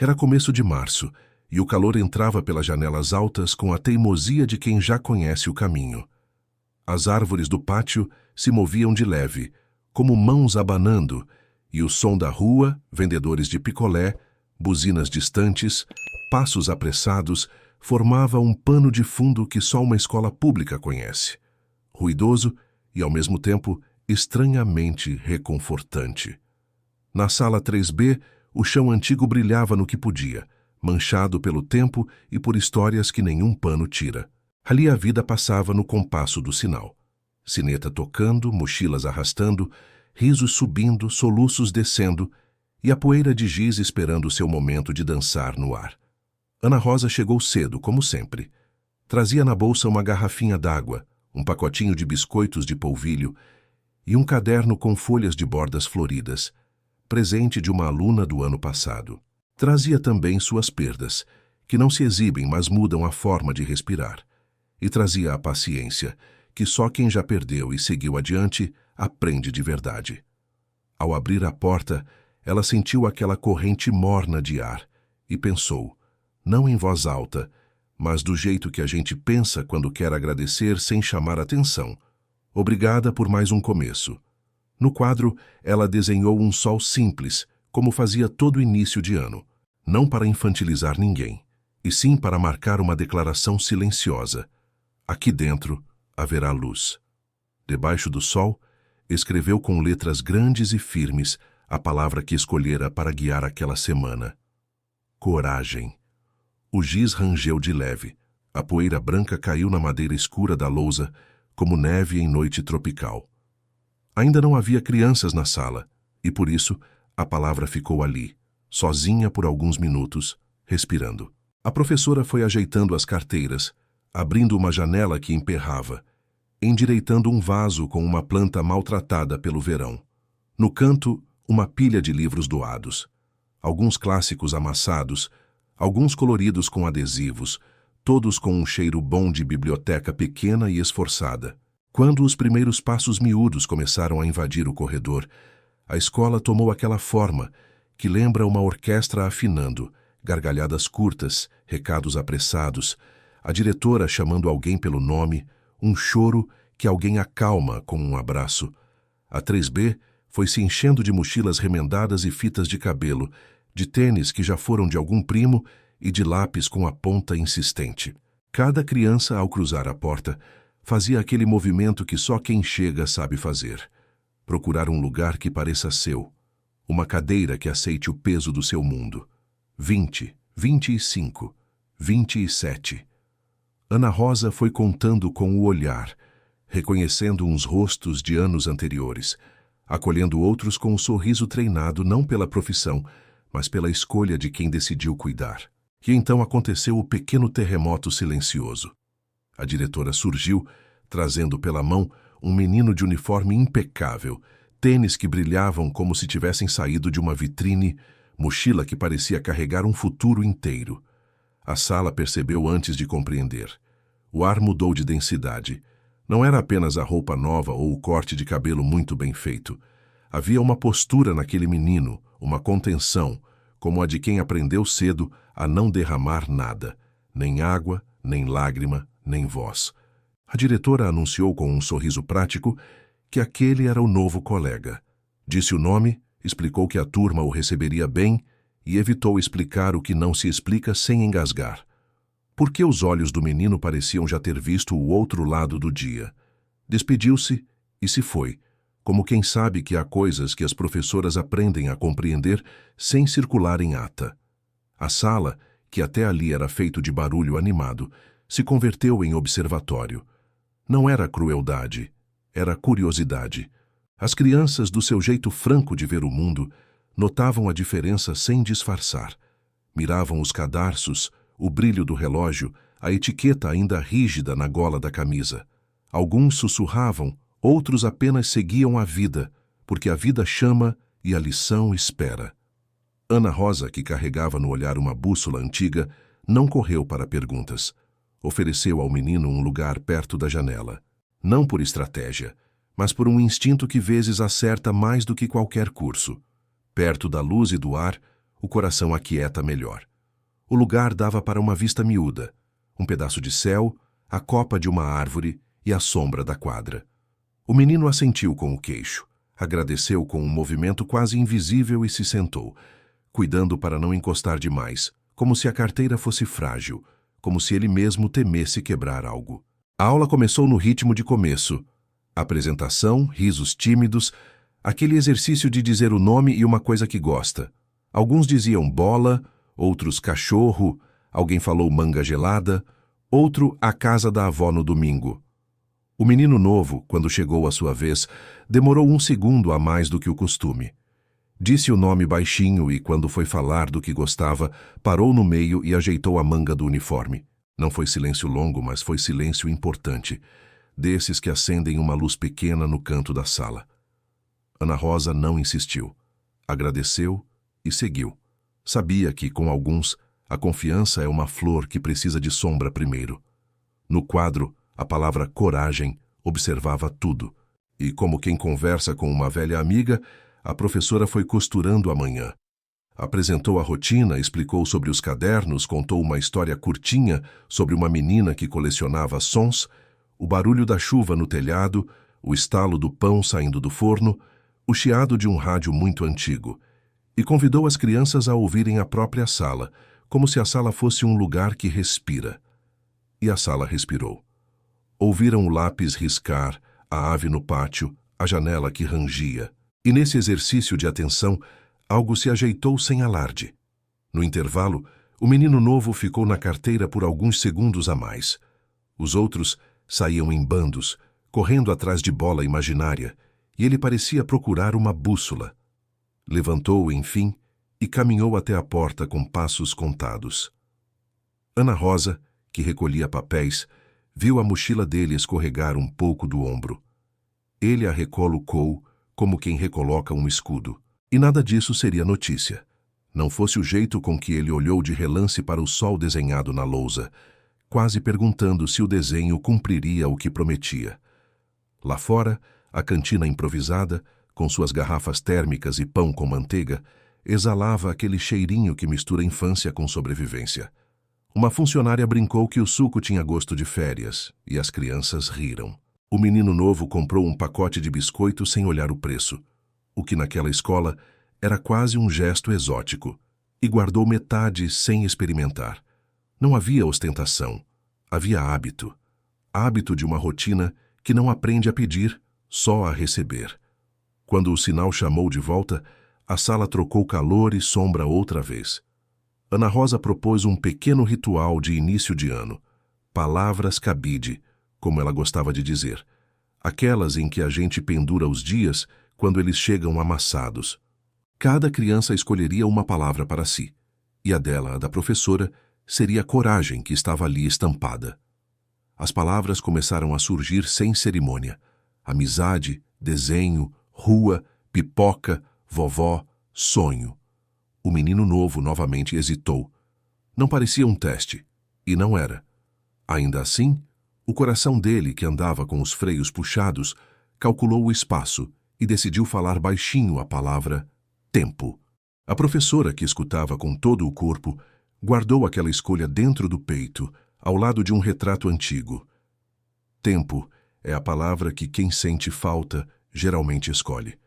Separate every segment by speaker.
Speaker 1: Era começo de março, e o calor entrava pelas janelas altas com a teimosia de quem já conhece o caminho. As árvores do pátio se moviam de leve, como mãos abanando, e o som da rua, vendedores de picolé, buzinas distantes, passos apressados, formava um pano de fundo que só uma escola pública conhece. Ruidoso e, ao mesmo tempo, estranhamente reconfortante. Na sala 3B, o chão antigo brilhava no que podia, manchado pelo tempo e por histórias que nenhum pano tira. Ali a vida passava no compasso do sinal. Sineta tocando, mochilas arrastando, risos subindo, soluços descendo, e a poeira de giz esperando seu momento de dançar no ar. Ana Rosa chegou cedo, como sempre. Trazia na bolsa uma garrafinha d'água, um pacotinho de biscoitos de polvilho e um caderno com folhas de bordas floridas, presente de uma aluna do ano passado. Trazia também suas perdas, que não se exibem, mas mudam a forma de respirar. E trazia a paciência, que só quem já perdeu e seguiu adiante aprende de verdade. Ao abrir a porta, ela sentiu aquela corrente morna de ar e pensou, não em voz alta, mas do jeito que a gente pensa quando quer agradecer sem chamar atenção. Obrigada por mais um começo. No quadro, ela desenhou um sol simples, como fazia todo início de ano, não para infantilizar ninguém, e sim para marcar uma declaração silenciosa. Aqui dentro haverá luz. Debaixo do sol, escreveu com letras grandes e firmes a palavra que escolhera para guiar aquela semana. Coragem. O giz rangeu de leve. A poeira branca caiu na madeira escura da lousa, como neve em noite tropical. Ainda não havia crianças na sala, e por isso a palavra ficou ali, sozinha por alguns minutos, respirando. A professora foi ajeitando as carteiras, abrindo uma janela que emperrava, endireitando um vaso com uma planta maltratada pelo verão. No canto, uma pilha de livros doados. Alguns clássicos amassados, alguns coloridos com adesivos, todos com um cheiro bom de biblioteca pequena e esforçada. Quando os primeiros passos miúdos começaram a invadir o corredor, a escola tomou aquela forma que lembra uma orquestra afinando, gargalhadas curtas, recados apressados, a diretora chamando alguém pelo nome, um choro que alguém acalma com um abraço. A 3B foi se enchendo de mochilas remendadas e fitas de cabelo, de tênis que já foram de algum primo e de lápis com a ponta insistente. Cada criança, ao cruzar a porta, fazia aquele movimento que só quem chega sabe fazer. Procurar um lugar que pareça seu, uma cadeira que aceite o peso do seu mundo. 20, 25, 27. Ana Rosa foi contando com o olhar, reconhecendo uns rostos de anos anteriores, acolhendo outros com o sorriso treinado não pela profissão, mas pela escolha de quem decidiu cuidar. E então aconteceu o pequeno terremoto silencioso. A diretora surgiu, trazendo pela mão um menino de uniforme impecável, tênis que brilhavam como se tivessem saído de uma vitrine, mochila que parecia carregar um futuro inteiro. A sala percebeu antes de compreender. O ar mudou de densidade. Não era apenas a roupa nova ou o corte de cabelo muito bem feito. Havia uma postura naquele menino, uma contenção, como a de quem aprendeu cedo a não derramar nada, nem água, nem lágrima, nem voz. A diretora anunciou com um sorriso prático que aquele era o novo colega. Disse o nome, explicou que a turma o receberia bem e evitou explicar o que não se explica sem engasgar. Porque os olhos do menino pareciam já ter visto o outro lado do dia. Despediu-se e se foi, como quem sabe que há coisas que as professoras aprendem a compreender sem circular em ata. A sala, que até ali era feito de barulho animado, se converteu em observatório. Não era crueldade, era curiosidade. As crianças, do seu jeito franco de ver o mundo, notavam a diferença sem disfarçar. Miravam os cadarços, o brilho do relógio, a etiqueta ainda rígida na gola da camisa. Alguns sussurravam, outros apenas seguiam a vida, porque a vida chama e a lição espera. Ana Rosa, que carregava no olhar uma bússola antiga, não correu para perguntas. Ofereceu ao menino um lugar perto da janela. Não por estratégia, mas por um instinto que vezes acerta mais do que qualquer curso. Perto da luz e do ar, o coração aquieta melhor. O lugar dava para uma vista miúda, um pedaço de céu, a copa de uma árvore e a sombra da quadra. O menino assentiu com o queixo, agradeceu com um movimento quase invisível e se sentou, cuidando para não encostar demais, como se a carteira fosse frágil, como se ele mesmo temesse quebrar algo. A aula começou no ritmo de começo. Apresentação, risos tímidos, aquele exercício de dizer o nome e uma coisa que gosta. Alguns diziam bola, outros cachorro, alguém falou manga gelada, outro a casa da avó no domingo. O menino novo, quando chegou a sua vez, demorou 1 segundo a mais do que o costume. Disse o nome baixinho e, quando foi falar do que gostava, parou no meio e ajeitou a manga do uniforme. Não foi silêncio longo, mas foi silêncio importante, desses que acendem uma luz pequena no canto da sala. Ana Rosa não insistiu. Agradeceu e seguiu. Sabia que, com alguns, a confiança é uma flor que precisa de sombra primeiro. No quadro, a palavra coragem observava tudo. E, como quem conversa com uma velha amiga, a professora foi costurando a manhã. Apresentou a rotina, explicou sobre os cadernos, contou uma história curtinha sobre uma menina que colecionava sons, o barulho da chuva no telhado, o estalo do pão saindo do forno, o chiado de um rádio muito antigo, e convidou as crianças a ouvirem a própria sala, como se a sala fosse um lugar que respira. E a sala respirou. Ouviram o lápis riscar, a ave no pátio, a janela que rangia. E nesse exercício de atenção, algo se ajeitou sem alarde. No intervalo, o menino novo ficou na carteira por alguns segundos a mais. Os outros saíam em bandos, correndo atrás de bola imaginária, e ele parecia procurar uma bússola. Levantou, enfim, e caminhou até a porta com passos contados. Ana Rosa, que recolhia papéis, viu a mochila dele escorregar um pouco do ombro. Ele a recolocou, como quem recoloca um escudo. E nada disso seria notícia. Não fosse o jeito com que ele olhou de relance para o sol desenhado na lousa, quase perguntando se o desenho cumpriria o que prometia. Lá fora, a cantina improvisada, com suas garrafas térmicas e pão com manteiga, exalava aquele cheirinho que mistura infância com sobrevivência. Uma funcionária brincou que o suco tinha gosto de férias, e as crianças riram. O menino novo comprou um pacote de biscoito sem olhar o preço, o que naquela escola era quase um gesto exótico, e guardou metade sem experimentar. Não havia ostentação, havia hábito. Hábito de uma rotina que não aprende a pedir, só a receber. Quando o sinal chamou de volta, a sala trocou calor e sombra outra vez. Ana Rosa propôs um pequeno ritual de início de ano. Palavras cabide, como ela gostava de dizer. Aquelas em que a gente pendura os dias quando eles chegam amassados. Cada criança escolheria uma palavra para si, e a dela, a da professora, seria coragem que estava ali estampada. As palavras começaram a surgir sem cerimônia. Amizade, desenho, rua, pipoca, vovó, sonho. O menino novo novamente hesitou. Não parecia um teste, e não era. Ainda assim, o coração dele, que andava com os freios puxados, calculou o espaço e decidiu falar baixinho a palavra tempo. A professora, que escutava com todo o corpo, guardou aquela escolha dentro do peito, ao lado de um retrato antigo. Tempo é a palavra que quem sente falta geralmente escolhe.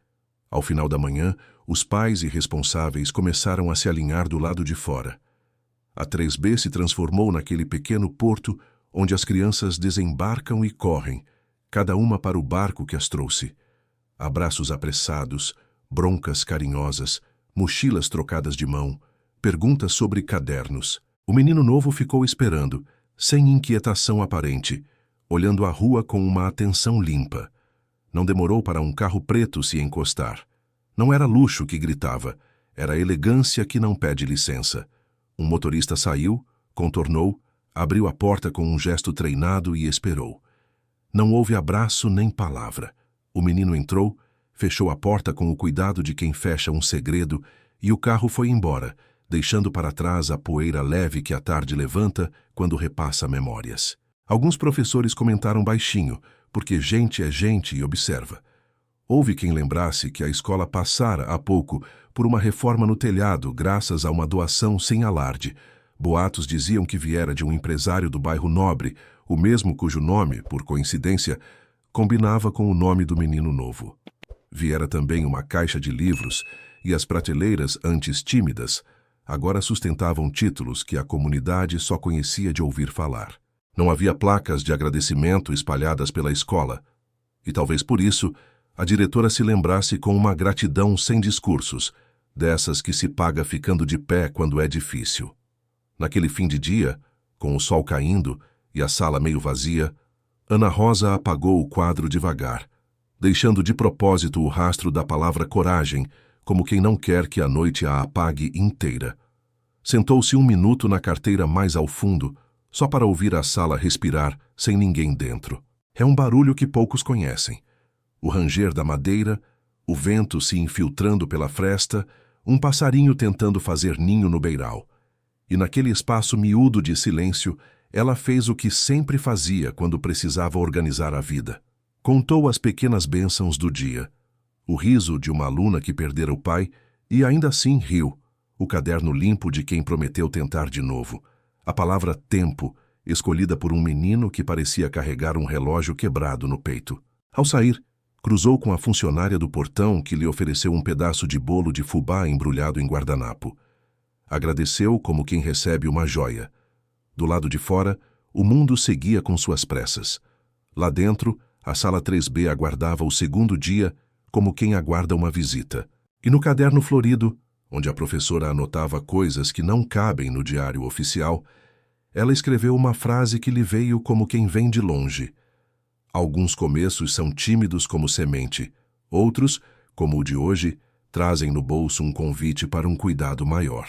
Speaker 1: Ao final da manhã, os pais e responsáveis começaram a se alinhar do lado de fora. A 3B se transformou naquele pequeno porto onde as crianças desembarcam e correm, cada uma para o barco que as trouxe. Abraços apressados, broncas carinhosas, mochilas trocadas de mão, perguntas sobre cadernos. O menino novo ficou esperando, sem inquietação aparente, olhando a rua com uma atenção limpa. Não demorou para um carro preto se encostar. Não era luxo que gritava, era elegância que não pede licença. Um motorista saiu, contornou, abriu a porta com um gesto treinado e esperou. Não houve abraço nem palavra. O menino entrou, fechou a porta com o cuidado de quem fecha um segredo e o carro foi embora, deixando para trás a poeira leve que a tarde levanta quando repassa memórias. Alguns professores comentaram baixinho, porque gente é gente e observa. Houve quem lembrasse que a escola passara há pouco por uma reforma no telhado graças a uma doação sem alarde. Boatos diziam que viera de um empresário do bairro Nobre, o mesmo cujo nome, por coincidência, combinava com o nome do menino novo. Viera também uma caixa de livros e as prateleiras, antes tímidas, agora sustentavam títulos que a comunidade só conhecia de ouvir falar. Não havia placas de agradecimento espalhadas pela escola, e talvez por isso a diretora se lembrasse com uma gratidão sem discursos, dessas que se paga ficando de pé quando é difícil. Naquele fim de dia, com o sol caindo e a sala meio vazia, Ana Rosa apagou o quadro devagar, deixando de propósito o rastro da palavra coragem, como quem não quer que a noite a apague inteira. Sentou-se um minuto na carteira mais ao fundo, só para ouvir a sala respirar sem ninguém dentro. É um barulho que poucos conhecem. O ranger da madeira, o vento se infiltrando pela fresta, um passarinho tentando fazer ninho no beiral. E naquele espaço miúdo de silêncio, ela fez o que sempre fazia quando precisava organizar a vida. Contou as pequenas bênçãos do dia. O riso de uma aluna que perdera o pai e ainda assim riu. O caderno limpo de quem prometeu tentar de novo. A palavra tempo, escolhida por um menino que parecia carregar um relógio quebrado no peito. Ao sair, cruzou com a funcionária do portão que lhe ofereceu um pedaço de bolo de fubá embrulhado em guardanapo. Agradeceu como quem recebe uma joia. Do lado de fora, o mundo seguia com suas pressas. Lá dentro, a sala 3B aguardava o segundo dia como quem aguarda uma visita. E no caderno florido, onde a professora anotava coisas que não cabem no diário oficial, ela escreveu uma frase que lhe veio como quem vem de longe. Alguns começos são tímidos como semente, outros, como o de hoje, trazem no bolso um convite para um cuidado maior.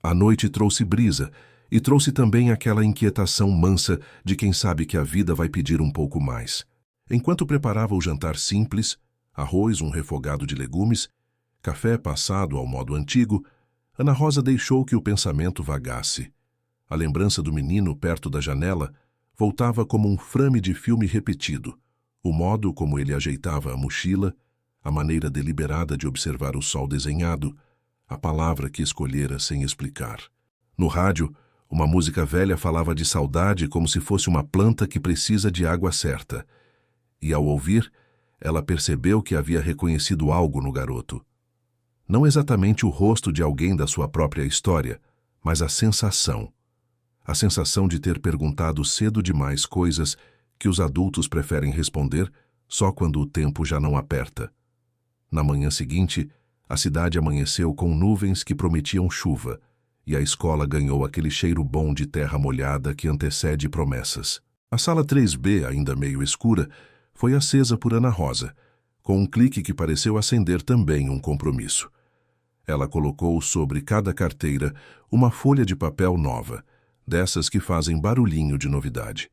Speaker 1: A noite trouxe brisa e trouxe também aquela inquietação mansa de quem sabe que a vida vai pedir um pouco mais. Enquanto preparava o jantar simples, arroz, um refogado de legumes, café passado ao modo antigo, Ana Rosa deixou que o pensamento vagasse. A lembrança do menino perto da janela voltava como um frame de filme repetido, o modo como ele ajeitava a mochila, a maneira deliberada de observar o sol desenhado, a palavra que escolhera sem explicar. No rádio, uma música velha falava de saudade como se fosse uma planta que precisa de água certa. E ao ouvir, ela percebeu que havia reconhecido algo no garoto. Não exatamente o rosto de alguém da sua própria história, mas a sensação. A sensação de ter perguntado cedo demais coisas que os adultos preferem responder só quando o tempo já não aperta. Na manhã seguinte, a cidade amanheceu com nuvens que prometiam chuva, e a escola ganhou aquele cheiro bom de terra molhada que antecede promessas. A sala 3B, ainda meio escura, foi acesa por Ana Rosa, com um clique que pareceu acender também um compromisso. Ela colocou sobre cada carteira uma folha de papel nova, dessas que fazem barulhinho de novidade.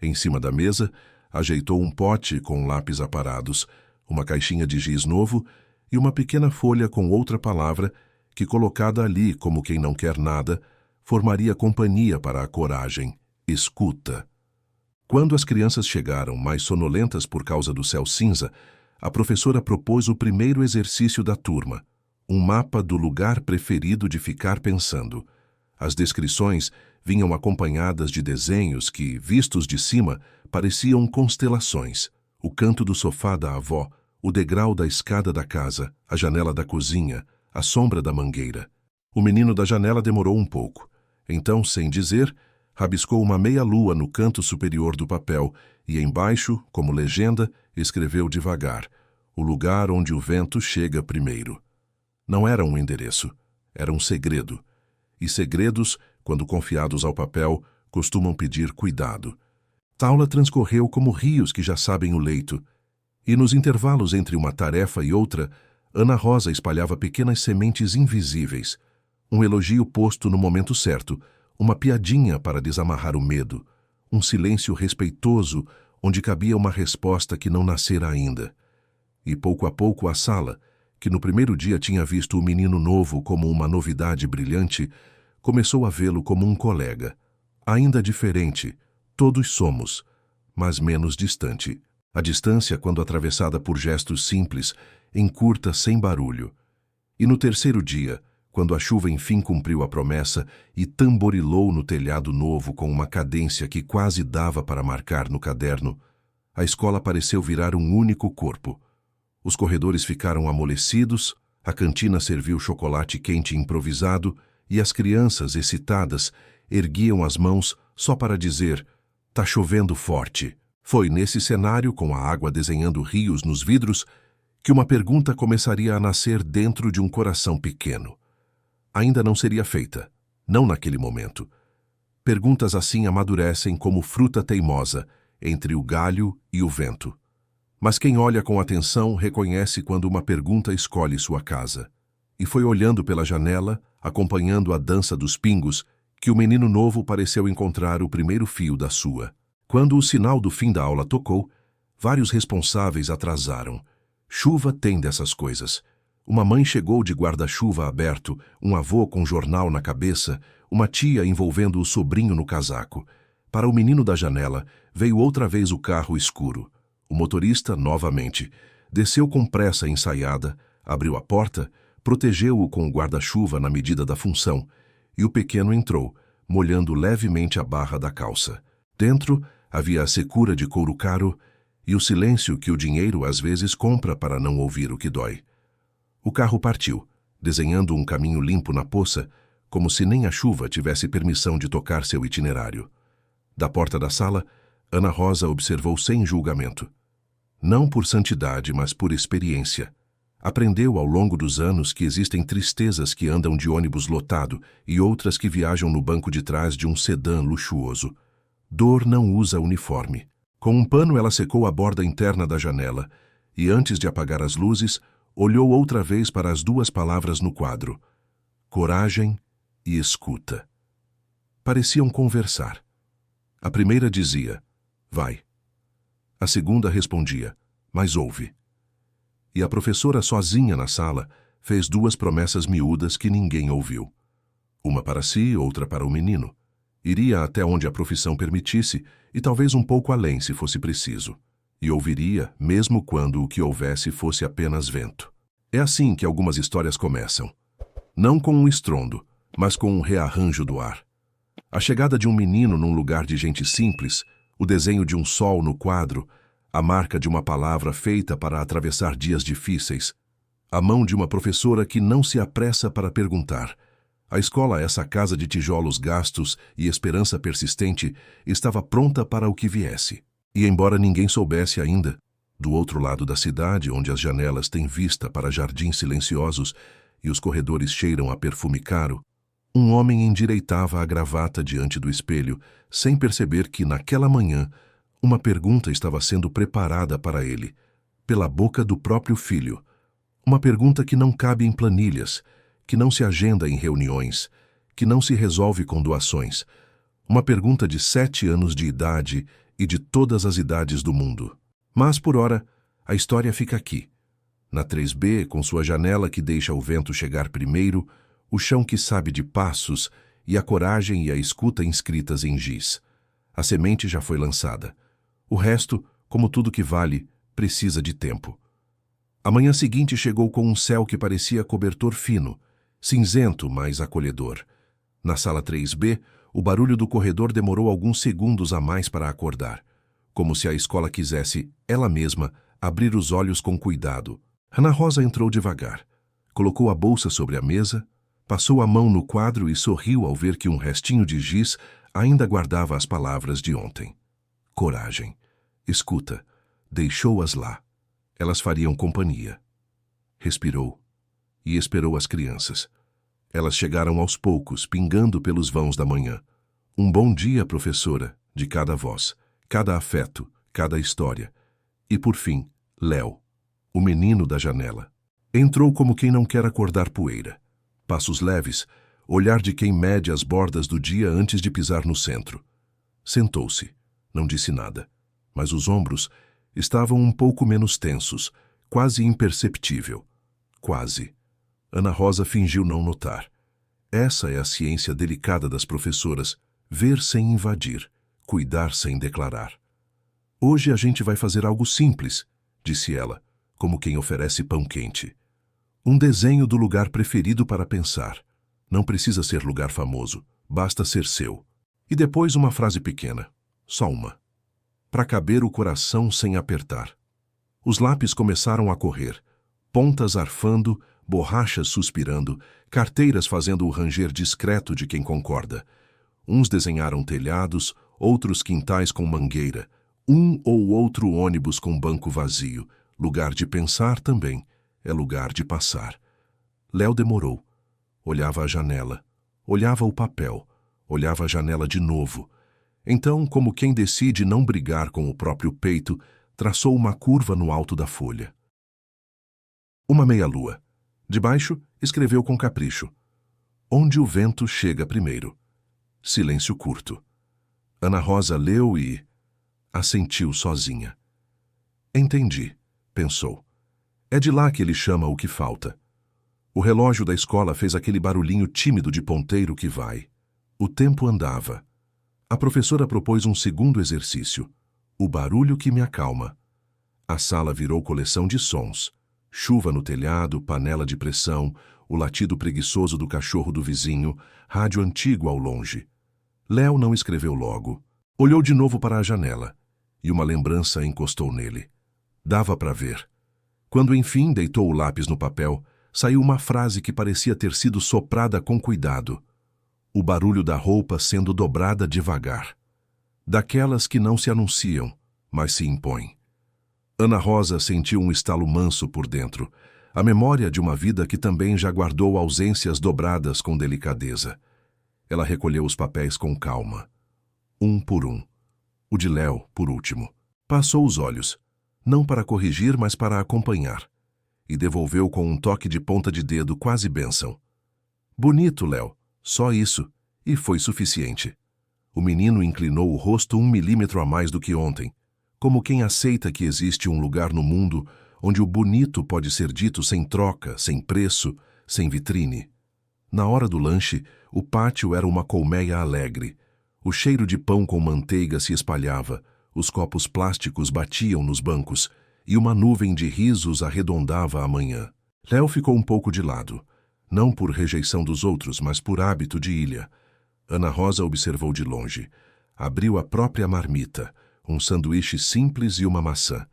Speaker 1: Em cima da mesa, ajeitou um pote com lápis aparados, uma caixinha de giz novo e uma pequena folha com outra palavra que, colocada ali como quem não quer nada, formaria companhia para a coragem: escuta. Quando as crianças chegaram, mais sonolentas por causa do céu cinza, a professora propôs o primeiro exercício da turma, um mapa do lugar preferido de ficar pensando. As descrições vinham acompanhadas de desenhos que, vistos de cima, pareciam constelações. O canto do sofá da avó, o degrau da escada da casa, a janela da cozinha, a sombra da mangueira. O menino da janela demorou um pouco. Então, sem dizer, rabiscou uma meia-lua no canto superior do papel e, embaixo, como legenda, escreveu devagar: o lugar onde o vento chega primeiro. Não era um endereço, era um segredo. E segredos, quando confiados ao papel, costumam pedir cuidado. Taula transcorreu como rios que já sabem o leito, e nos intervalos entre uma tarefa e outra, Ana Rosa espalhava pequenas sementes invisíveis, um elogio posto no momento certo, uma piadinha para desamarrar o medo, um silêncio respeitoso onde cabia uma resposta que não nascera ainda. E pouco a pouco a sala, que no primeiro dia tinha visto o menino novo como uma novidade brilhante, começou a vê-lo como um colega, ainda diferente, todos somos, mas menos distante. A distância, quando atravessada por gestos simples, encurta sem barulho. E no terceiro dia, quando a chuva enfim cumpriu a promessa e tamborilou no telhado novo com uma cadência que quase dava para marcar no caderno, a escola pareceu virar um único corpo. Os corredores ficaram amolecidos, a cantina serviu chocolate quente improvisado e as crianças, excitadas, erguiam as mãos só para dizer: "Tá chovendo forte." Foi nesse cenário, com a água desenhando rios nos vidros, que uma pergunta começaria a nascer dentro de um coração pequeno. Ainda não seria feita, não naquele momento. Perguntas assim amadurecem como fruta teimosa, entre o galho e o vento. Mas quem olha com atenção reconhece quando uma pergunta escolhe sua casa. E foi olhando pela janela, acompanhando a dança dos pingos, que o menino novo pareceu encontrar o primeiro fio da sua. Quando o sinal do fim da aula tocou, vários responsáveis atrasaram. Chuva tem dessas coisas. Uma mãe chegou de guarda-chuva aberto, um avô com jornal na cabeça, uma tia envolvendo o sobrinho no casaco. Para o menino da janela, veio outra vez o carro escuro. O motorista, novamente, desceu com pressa ensaiada, abriu a porta, protegeu-o com o guarda-chuva na medida da função, e o pequeno entrou, molhando levemente a barra da calça. Dentro, havia a secura de couro caro e o silêncio que o dinheiro às vezes compra para não ouvir o que dói. O carro partiu, desenhando um caminho limpo na poça, como se nem a chuva tivesse permissão de tocar seu itinerário. Da porta da sala, Ana Rosa observou sem julgamento. Não por santidade, mas por experiência. Aprendeu ao longo dos anos que existem tristezas que andam de ônibus lotado e outras que viajam no banco de trás de um sedã luxuoso. Dor não usa uniforme. Com um pano ela secou a borda interna da janela e, antes de apagar as luzes, olhou outra vez para as duas palavras no quadro: coragem e escuta. Pareciam conversar. A primeira dizia: vai. A segunda respondia: mas ouve. E a professora, sozinha na sala, fez duas promessas miúdas que ninguém ouviu. Uma para si, outra para o menino. Iria até onde a profissão permitisse e talvez um pouco além se fosse preciso. E ouviria, mesmo quando o que houvesse fosse apenas vento. É assim que algumas histórias começam. Não com um estrondo, mas com um rearranjo do ar. A chegada de um menino num lugar de gente simples, o desenho de um sol no quadro, a marca de uma palavra feita para atravessar dias difíceis, a mão de uma professora que não se apressa para perguntar. A escola, essa casa de tijolos gastos e esperança persistente, estava pronta para o que viesse. E embora ninguém soubesse ainda, do outro lado da cidade, onde as janelas têm vista para jardins silenciosos e os corredores cheiram a perfume caro, um homem endireitava a gravata diante do espelho, sem perceber que, naquela manhã, uma pergunta estava sendo preparada para ele, pela boca do próprio filho. Uma pergunta que não cabe em planilhas, que não se agenda em reuniões, que não se resolve com doações. Uma pergunta de 7 anos de idade e de todas as idades do mundo. Mas, por ora, a história fica aqui. Na 3B, com sua janela que deixa o vento chegar primeiro, o chão que sabe de passos e a coragem e a escuta inscritas em giz. A semente já foi lançada. O resto, como tudo que vale, precisa de tempo. A manhã seguinte chegou com um céu que parecia cobertor fino, cinzento, mas acolhedor. Na sala 3B, o barulho do corredor demorou alguns segundos a mais para acordar, como se a escola quisesse, ela mesma, abrir os olhos com cuidado. Ana Rosa entrou devagar, colocou a bolsa sobre a mesa, passou a mão no quadro e sorriu ao ver que um restinho de giz ainda guardava as palavras de ontem. Coragem. Escuta. Deixou-as lá. Elas fariam companhia. Respirou e esperou as crianças. Elas chegaram aos poucos, pingando pelos vãos da manhã. Um bom dia, professora, de cada voz, cada afeto, cada história. E, por fim, Léo, o menino da janela. Entrou como quem não quer acordar poeira. Passos leves, olhar de quem mede as bordas do dia antes de pisar no centro. Sentou-se. Não disse nada, mas os ombros estavam um pouco menos tensos, quase imperceptível. Quase. Ana Rosa fingiu não notar. Essa é a ciência delicada das professoras, ver sem invadir, cuidar sem declarar. Hoje a gente vai fazer algo simples, disse ela, como quem oferece pão quente. Um desenho do lugar preferido para pensar. Não precisa ser lugar famoso, basta ser seu. E depois uma frase pequena, só uma. Para caber o coração sem apertar. Os lápis começaram a correr, pontas arfando, borrachas suspirando, carteiras fazendo o ranger discreto de quem concorda. Uns desenharam telhados, outros quintais com mangueira, um ou outro ônibus com banco vazio. Lugar de pensar também, é lugar de passar. Léo demorou. Olhava a janela, olhava o papel, olhava a janela de novo. Então, como quem decide não brigar com o próprio peito, traçou uma curva no alto da folha. Uma meia-lua. Debaixo, escreveu com capricho. Onde o vento chega primeiro. Silêncio curto. Ana Rosa leu e assentiu sozinha. Entendi, pensou. É de lá que ele chama o que falta. O relógio da escola fez aquele barulhinho tímido de ponteiro que vai. O tempo andava. A professora propôs um segundo exercício. O barulho que me acalma. A sala virou coleção de sons. Chuva no telhado, panela de pressão, o latido preguiçoso do cachorro do vizinho, rádio antigo ao longe. Léo não escreveu logo. Olhou de novo para a janela, e uma lembrança encostou nele. Dava para ver. Quando enfim deitou o lápis no papel, saiu uma frase que parecia ter sido soprada com cuidado. O barulho da roupa sendo dobrada devagar. Daquelas que não se anunciam, mas se impõem. Ana Rosa sentiu um estalo manso por dentro, a memória de uma vida que também já guardou ausências dobradas com delicadeza. Ela recolheu os papéis com calma. Um por um. O de Léo, por último. Passou os olhos, não para corrigir, mas para acompanhar, e devolveu com um toque de ponta de dedo quase bênção. Bonito, Léo, só isso, e foi suficiente. O menino inclinou o rosto 1 milímetro a mais do que ontem, como quem aceita que existe um lugar no mundo onde o bonito pode ser dito sem troca, sem preço, sem vitrine. Na hora do lanche, o pátio era uma colmeia alegre. O cheiro de pão com manteiga se espalhava, os copos plásticos batiam nos bancos, e uma nuvem de risos arredondava a manhã. Léo ficou um pouco de lado, não por rejeição dos outros, mas por hábito de ilha. Ana Rosa observou de longe. Abriu a própria marmita, um sanduíche simples e uma maçã,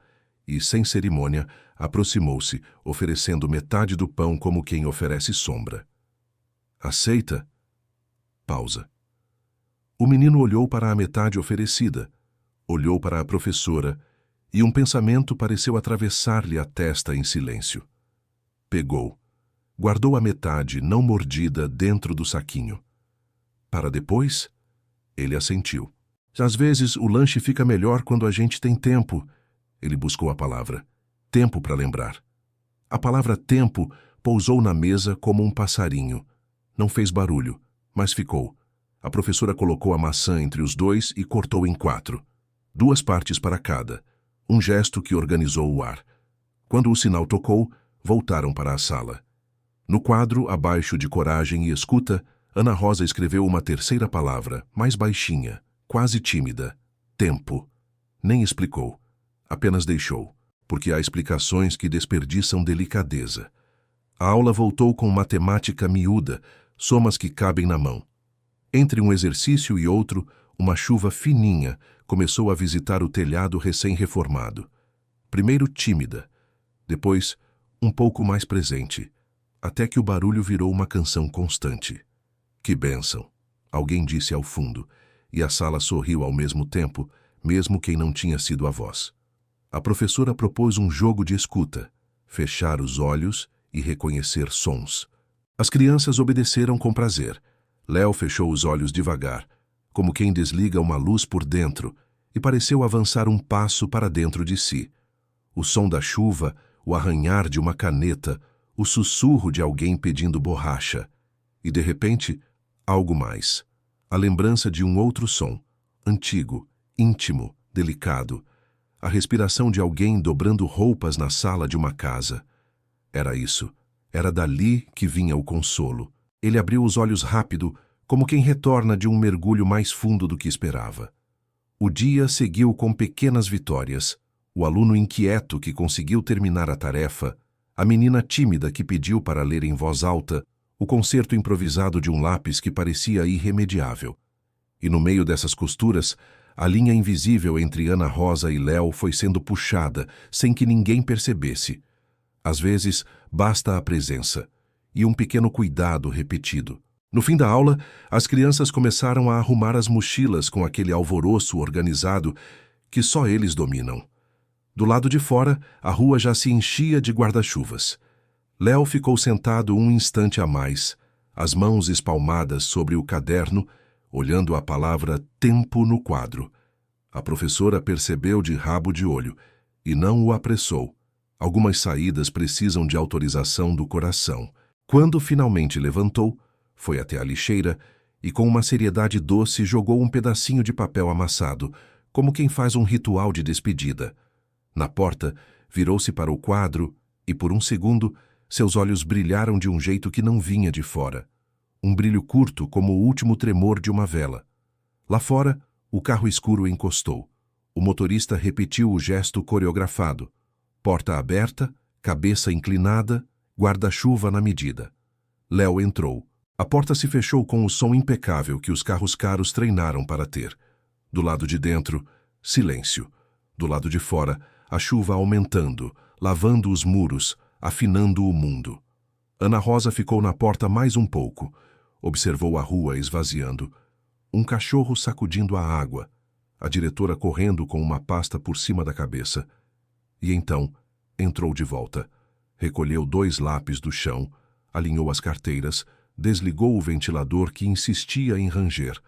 Speaker 1: e, sem cerimônia, aproximou-se, oferecendo metade do pão como quem oferece sombra. Aceita? Pausa. O menino olhou para a metade oferecida, olhou para a professora, e um pensamento pareceu atravessar-lhe a testa em silêncio. Pegou. Guardou a metade, não mordida, dentro do saquinho. Para depois, ele assentiu. Às vezes, o lanche fica melhor quando a gente tem tempo. Ele buscou a palavra. Tempo para lembrar. A palavra tempo pousou na mesa como um passarinho. Não fez barulho, mas ficou. A professora colocou a maçã entre os dois e cortou em 4. 2 partes para cada. Um gesto que organizou o ar. Quando o sinal tocou, voltaram para a sala. No quadro, abaixo de coragem e escuta, Ana Rosa escreveu uma terceira palavra, mais baixinha, quase tímida. Tempo. Nem explicou. Apenas deixou, porque há explicações que desperdiçam delicadeza. A aula voltou com matemática miúda, somas que cabem na mão. Entre um exercício e outro, uma chuva fininha começou a visitar o telhado recém-reformado. Primeiro tímida, depois um pouco mais presente, até que o barulho virou uma canção constante. Que bênção! Alguém disse ao fundo, e a sala sorriu ao mesmo tempo, mesmo quem não tinha sido a voz. A professora propôs um jogo de escuta, fechar os olhos e reconhecer sons. As crianças obedeceram com prazer. Léo fechou os olhos devagar, como quem desliga uma luz por dentro, e pareceu avançar um passo para dentro de si. O som da chuva, o arranhar de uma caneta, o sussurro de alguém pedindo borracha. E, de repente, algo mais. A lembrança de um outro som, antigo, íntimo, delicado. A respiração de alguém dobrando roupas na sala de uma casa. Era isso. Era dali que vinha o consolo. Ele abriu os olhos rápido, como quem retorna de um mergulho mais fundo do que esperava. O dia seguiu com pequenas vitórias. O aluno inquieto que conseguiu terminar a tarefa, a menina tímida que pediu para ler em voz alta, o concerto improvisado de um lápis que parecia irremediável. E no meio dessas costuras, a linha invisível entre Ana Rosa e Léo foi sendo puxada, sem que ninguém percebesse. Às vezes, basta a presença e um pequeno cuidado repetido. No fim da aula, as crianças começaram a arrumar as mochilas com aquele alvoroço organizado que só eles dominam. Do lado de fora, a rua já se enchia de guarda-chuvas. Léo ficou sentado um instante a mais, as mãos espalmadas sobre o caderno, olhando a palavra tempo no quadro. A professora percebeu de rabo de olho e não o apressou. Algumas saídas precisam de autorização do coração. Quando finalmente levantou, foi até a lixeira e com uma seriedade doce jogou um pedacinho de papel amassado, como quem faz um ritual de despedida. Na porta, virou-se para o quadro e, por um segundo, seus olhos brilharam de um jeito que não vinha de fora. Um brilho curto como o último tremor de uma vela. Lá fora, o carro escuro encostou. O motorista repetiu o gesto coreografado. Porta aberta, cabeça inclinada, guarda-chuva na medida. Léo entrou. A porta se fechou com o som impecável que os carros caros treinaram para ter. Do lado de dentro, silêncio. Do lado de fora, a chuva aumentando, lavando os muros, afinando o mundo. Ana Rosa ficou na porta mais um pouco. Observou a rua esvaziando. Um cachorro sacudindo a água. A diretora correndo com uma pasta por cima da cabeça. E então, entrou de volta. Recolheu 2 lápis do chão, alinhou as carteiras, desligou o ventilador que insistia em ranger.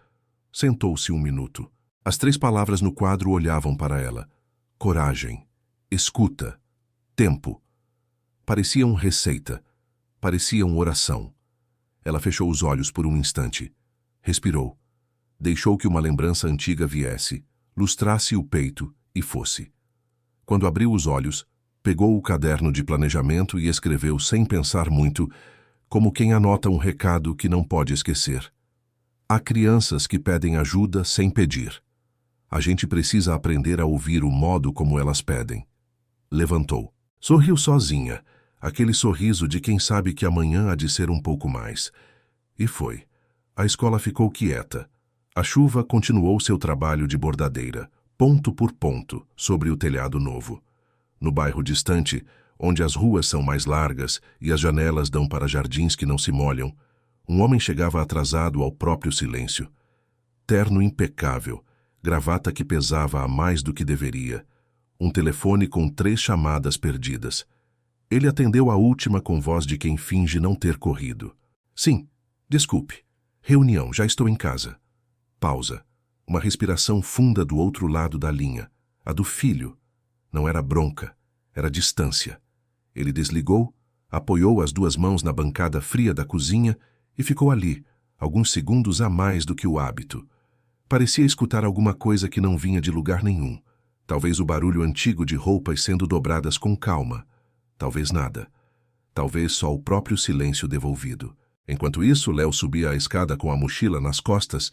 Speaker 1: Sentou-se um minuto. As 3 palavras no quadro olhavam para ela. Coragem, escuta, tempo. Pareciam receita, pareciam oração. Ela fechou os olhos por um instante. Respirou. Deixou que uma lembrança antiga viesse, lustrasse o peito e fosse. Quando abriu os olhos, pegou o caderno de planejamento e escreveu sem pensar muito, como quem anota um recado que não pode esquecer. Há crianças que pedem ajuda sem pedir. A gente precisa aprender a ouvir o modo como elas pedem. Levantou. Sorriu sozinha, aquele sorriso de quem sabe que amanhã há de ser um pouco mais. E foi. A escola ficou quieta. A chuva continuou seu trabalho de bordadeira, ponto por ponto, sobre o telhado novo. No bairro distante, onde as ruas são mais largas e as janelas dão para jardins que não se molham, um homem chegava atrasado ao próprio silêncio. Terno impecável, gravata que pesava a mais do que deveria, um telefone com 3 chamadas perdidas. Ele atendeu a última com voz de quem finge não ter corrido. Sim, desculpe. Reunião, já estou em casa. Pausa. Uma respiração funda do outro lado da linha, a do filho. Não era bronca, era distância. Ele desligou, apoiou as 2 mãos na bancada fria da cozinha e ficou ali, alguns segundos a mais do que o hábito. Parecia escutar alguma coisa que não vinha de lugar nenhum. Talvez o barulho antigo de roupas sendo dobradas com calma. Talvez nada. Talvez só o próprio silêncio devolvido. Enquanto isso, Léo subia a escada com a mochila nas costas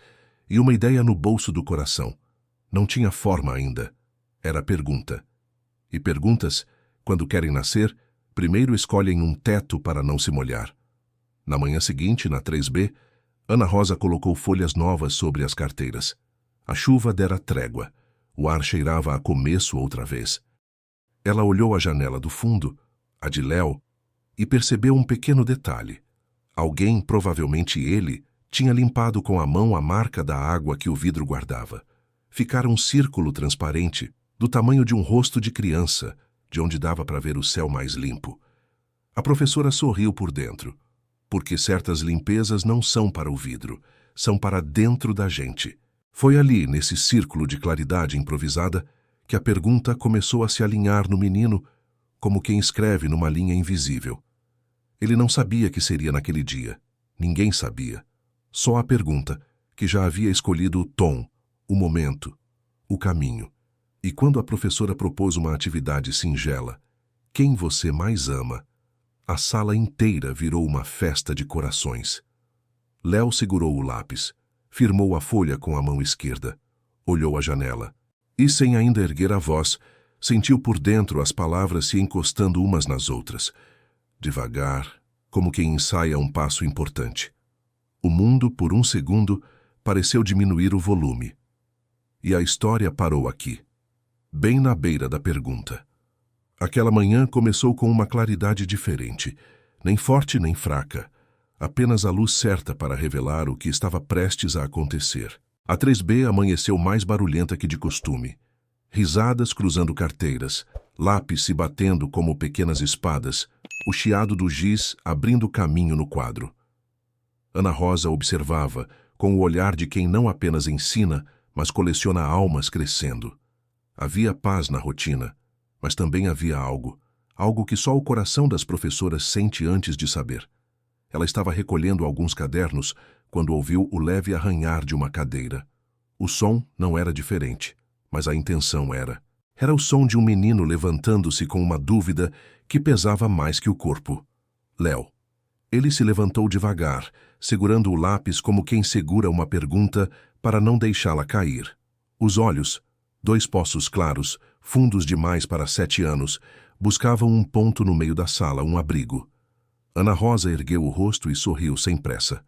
Speaker 1: e uma ideia no bolso do coração. Não tinha forma ainda. Era pergunta. E perguntas, quando querem nascer, primeiro escolhem um teto para não se molhar. Na manhã seguinte, na 3B, Ana Rosa colocou folhas novas sobre as carteiras. A chuva dera trégua. O ar cheirava a começo outra vez. Ela olhou a janela do fundo, a de Léo, e percebeu um pequeno detalhe. Alguém, provavelmente ele, tinha limpado com a mão a marca da água que o vidro guardava. Ficara um círculo transparente, do tamanho de um rosto de criança, de onde dava para ver o céu mais limpo. A professora sorriu por dentro, porque certas limpezas não são para o vidro, são para dentro da gente. Foi ali, nesse círculo de claridade improvisada, que a pergunta começou a se alinhar no menino, como quem escreve numa linha invisível. Ele não sabia que seria naquele dia. Ninguém sabia. Só a pergunta, que já havia escolhido o tom, o momento, o caminho. E quando a professora propôs uma atividade singela, quem você mais ama, a sala inteira virou uma festa de corações. Léo segurou o lápis, firmou a folha com a mão esquerda, olhou a janela. E, sem ainda erguer a voz, sentiu por dentro as palavras se encostando umas nas outras. Devagar, como quem ensaia um passo importante. O mundo, por um segundo, pareceu diminuir o volume. E a história parou aqui, bem na beira da pergunta. Aquela manhã começou com uma claridade diferente, nem forte nem fraca, apenas a luz certa para revelar o que estava prestes a acontecer. A 3B amanheceu mais barulhenta que de costume. Risadas cruzando carteiras, lápis se batendo como pequenas espadas, o chiado do giz abrindo caminho no quadro. Ana Rosa observava, com o olhar de quem não apenas ensina, mas coleciona almas crescendo. Havia paz na rotina, mas também havia algo que só o coração das professoras sente antes de saber. Ela estava recolhendo alguns cadernos quando ouviu o leve arranhar de uma cadeira. O som não era diferente, mas a intenção era. Era o som de um menino levantando-se com uma dúvida que pesava mais que o corpo. Léo. Ele se levantou devagar, segurando o lápis como quem segura uma pergunta para não deixá-la cair. Os olhos, 2 poços claros, fundos demais para 7 anos, buscavam um ponto no meio da sala, um abrigo. Ana Rosa ergueu o rosto e sorriu sem pressa.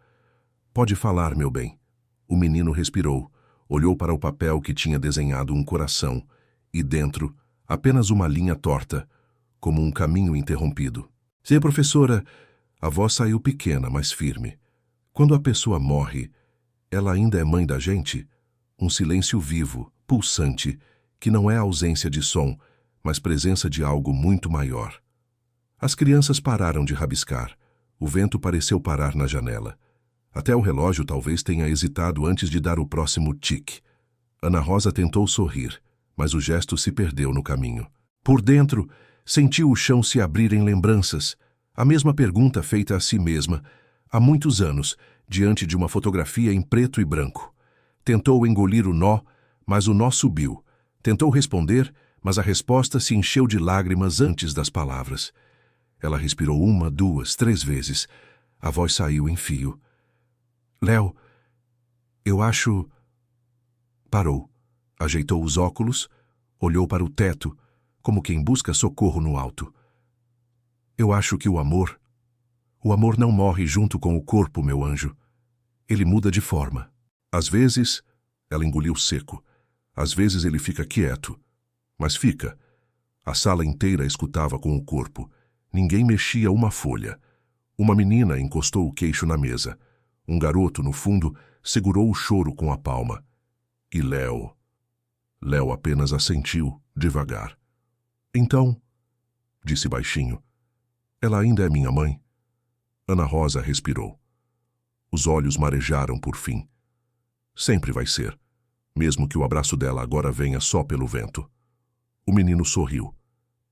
Speaker 1: Pode falar, meu bem. O menino respirou, olhou para o papel que tinha desenhado um coração, e dentro, apenas uma linha torta, como um caminho interrompido. Sim, professora. A voz saiu pequena, mas firme. Quando a pessoa morre, ela ainda é mãe da gente? Um silêncio vivo, pulsante, que não é ausência de som, mas presença de algo muito maior. As crianças pararam de rabiscar. O vento pareceu parar na janela. Até o relógio talvez tenha hesitado antes de dar o próximo tique. Ana Rosa tentou sorrir, mas o gesto se perdeu no caminho. Por dentro, sentiu o chão se abrir em lembranças. A mesma pergunta feita a si mesma, há muitos anos, diante de uma fotografia em preto e branco. Tentou engolir o nó, mas o nó subiu. Tentou responder, mas a resposta se encheu de lágrimas antes das palavras. Ela respirou 1, 2, 3 vezes. A voz saiu em fio. Léo, eu acho... Parou. Ajeitou os óculos, olhou para o teto, como quem busca socorro no alto. Eu acho que o amor não morre junto com o corpo, meu anjo. Ele muda de forma. Às vezes, ela engoliu seco. Às vezes ele fica quieto. Mas fica. A sala inteira escutava com o corpo. Ninguém mexia uma folha. Uma menina encostou o queixo na mesa. Um garoto, no fundo, segurou o choro com a palma. E Léo apenas assentiu, devagar. Então, disse baixinho, ela ainda é minha mãe? Ana Rosa respirou. Os olhos marejaram por fim. Sempre vai ser, mesmo que o abraço dela agora venha só pelo vento. O menino sorriu,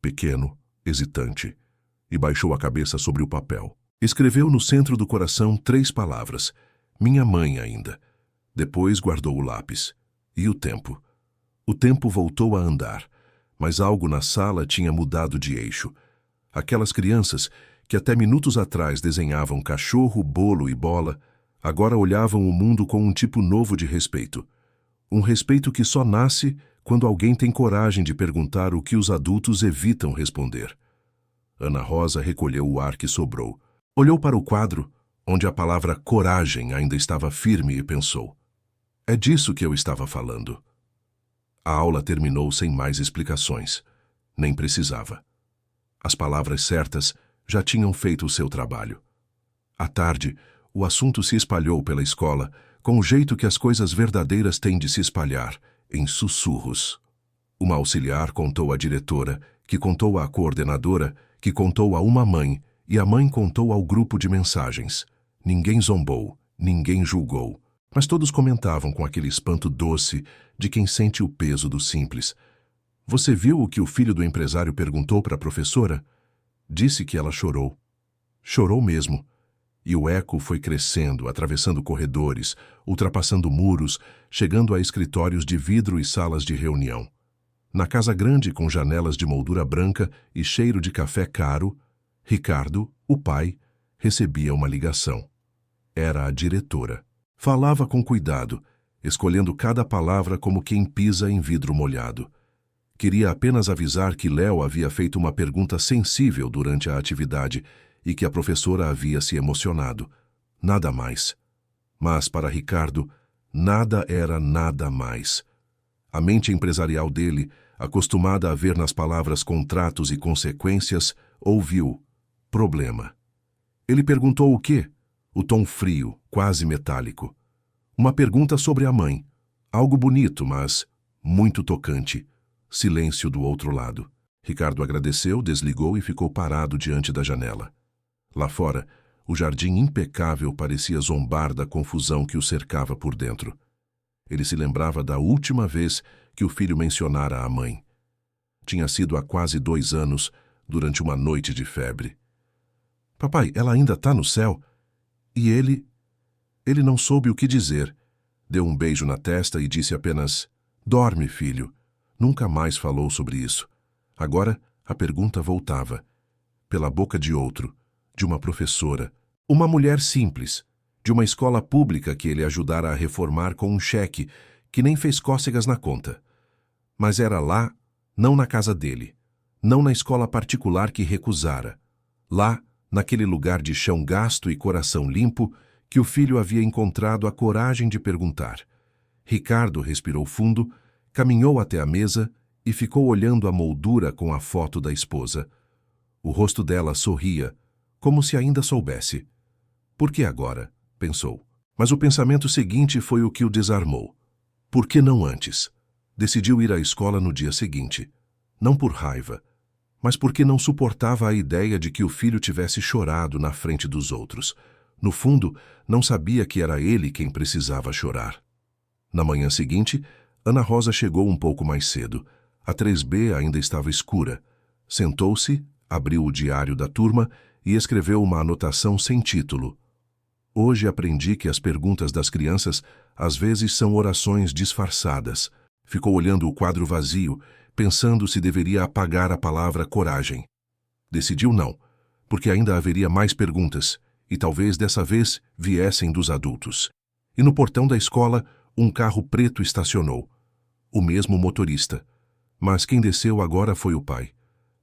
Speaker 1: pequeno, hesitante, e baixou a cabeça sobre o papel. Escreveu no centro do coração 3 palavras. Minha mãe ainda. Depois guardou o lápis. E o tempo? O tempo voltou a andar, mas algo na sala tinha mudado de eixo. Aquelas crianças que até minutos atrás desenhavam cachorro, bolo e bola, agora olhavam o mundo com um tipo novo de respeito. Um respeito que só nasce quando alguém tem coragem de perguntar o que os adultos evitam responder. Ana Rosa recolheu o ar que sobrou. Olhou para o quadro, onde a palavra coragem ainda estava firme e pensou. É disso que eu estava falando. A aula terminou sem mais explicações. Nem precisava. As palavras certas já tinham feito o seu trabalho. À tarde, o assunto se espalhou pela escola com o jeito que as coisas verdadeiras têm de se espalhar, em sussurros. Uma auxiliar contou à diretora, que contou à coordenadora, que contou a uma mãe, e a mãe contou ao grupo de mensagens. Ninguém zombou, ninguém julgou, mas todos comentavam com aquele espanto doce de quem sente o peso do simples. Você viu o que o filho do empresário perguntou para a professora? Disse que ela chorou. Chorou mesmo. E o eco foi crescendo, atravessando corredores, ultrapassando muros, chegando a escritórios de vidro e salas de reunião. Na casa grande com janelas de moldura branca e cheiro de café caro, Ricardo, o pai, recebia uma ligação. Era a diretora. Falava com cuidado, escolhendo cada palavra como quem pisa em vidro molhado. Queria apenas avisar que Léo havia feito uma pergunta sensível durante a atividade e que a professora havia se emocionado. Nada mais. Mas, para Ricardo, nada era nada mais. A mente empresarial dele, acostumada a ver nas palavras contratos e consequências, ouviu problema. Ele perguntou o quê? O tom frio, quase metálico. Uma pergunta sobre a mãe. Algo bonito, mas muito tocante. Silêncio do outro lado. Ricardo agradeceu, desligou e ficou parado diante da janela. Lá fora, o jardim impecável parecia zombar da confusão que o cercava por dentro. Ele se lembrava da última vez que o filho mencionara a mãe. Tinha sido há quase 2 anos, durante uma noite de febre. Papai, ela ainda está no céu? E ele... Ele não soube o que dizer. Deu um beijo na testa e disse apenas: dorme, filho. Nunca mais falou sobre isso. Agora, a pergunta voltava. Pela boca de outro, de uma professora, uma mulher simples, de uma escola pública que ele ajudara a reformar com um cheque, que nem fez cócegas na conta. Mas era lá, não na casa dele, não na escola particular que recusara. Lá, naquele lugar de chão gasto e coração limpo, que o filho havia encontrado a coragem de perguntar. Ricardo respirou fundo, caminhou até a mesa e ficou olhando a moldura com a foto da esposa. O rosto dela sorria, como se ainda soubesse. Por que agora? Pensou. Mas o pensamento seguinte foi o que o desarmou. Por que não antes? Decidiu ir à escola no dia seguinte. Não por raiva, mas porque não suportava a ideia de que o filho tivesse chorado na frente dos outros. No fundo, não sabia que era ele quem precisava chorar. Na manhã seguinte, Ana Rosa chegou um pouco mais cedo. A 3B ainda estava escura. Sentou-se, abriu o diário da turma e escreveu uma anotação sem título. Hoje aprendi que as perguntas das crianças às vezes são orações disfarçadas. Ficou olhando o quadro vazio, pensando se deveria apagar a palavra coragem. Decidiu não, porque ainda haveria mais perguntas, e talvez dessa vez viessem dos adultos. E no portão da escola, um carro preto estacionou. O mesmo motorista. Mas quem desceu agora foi o pai.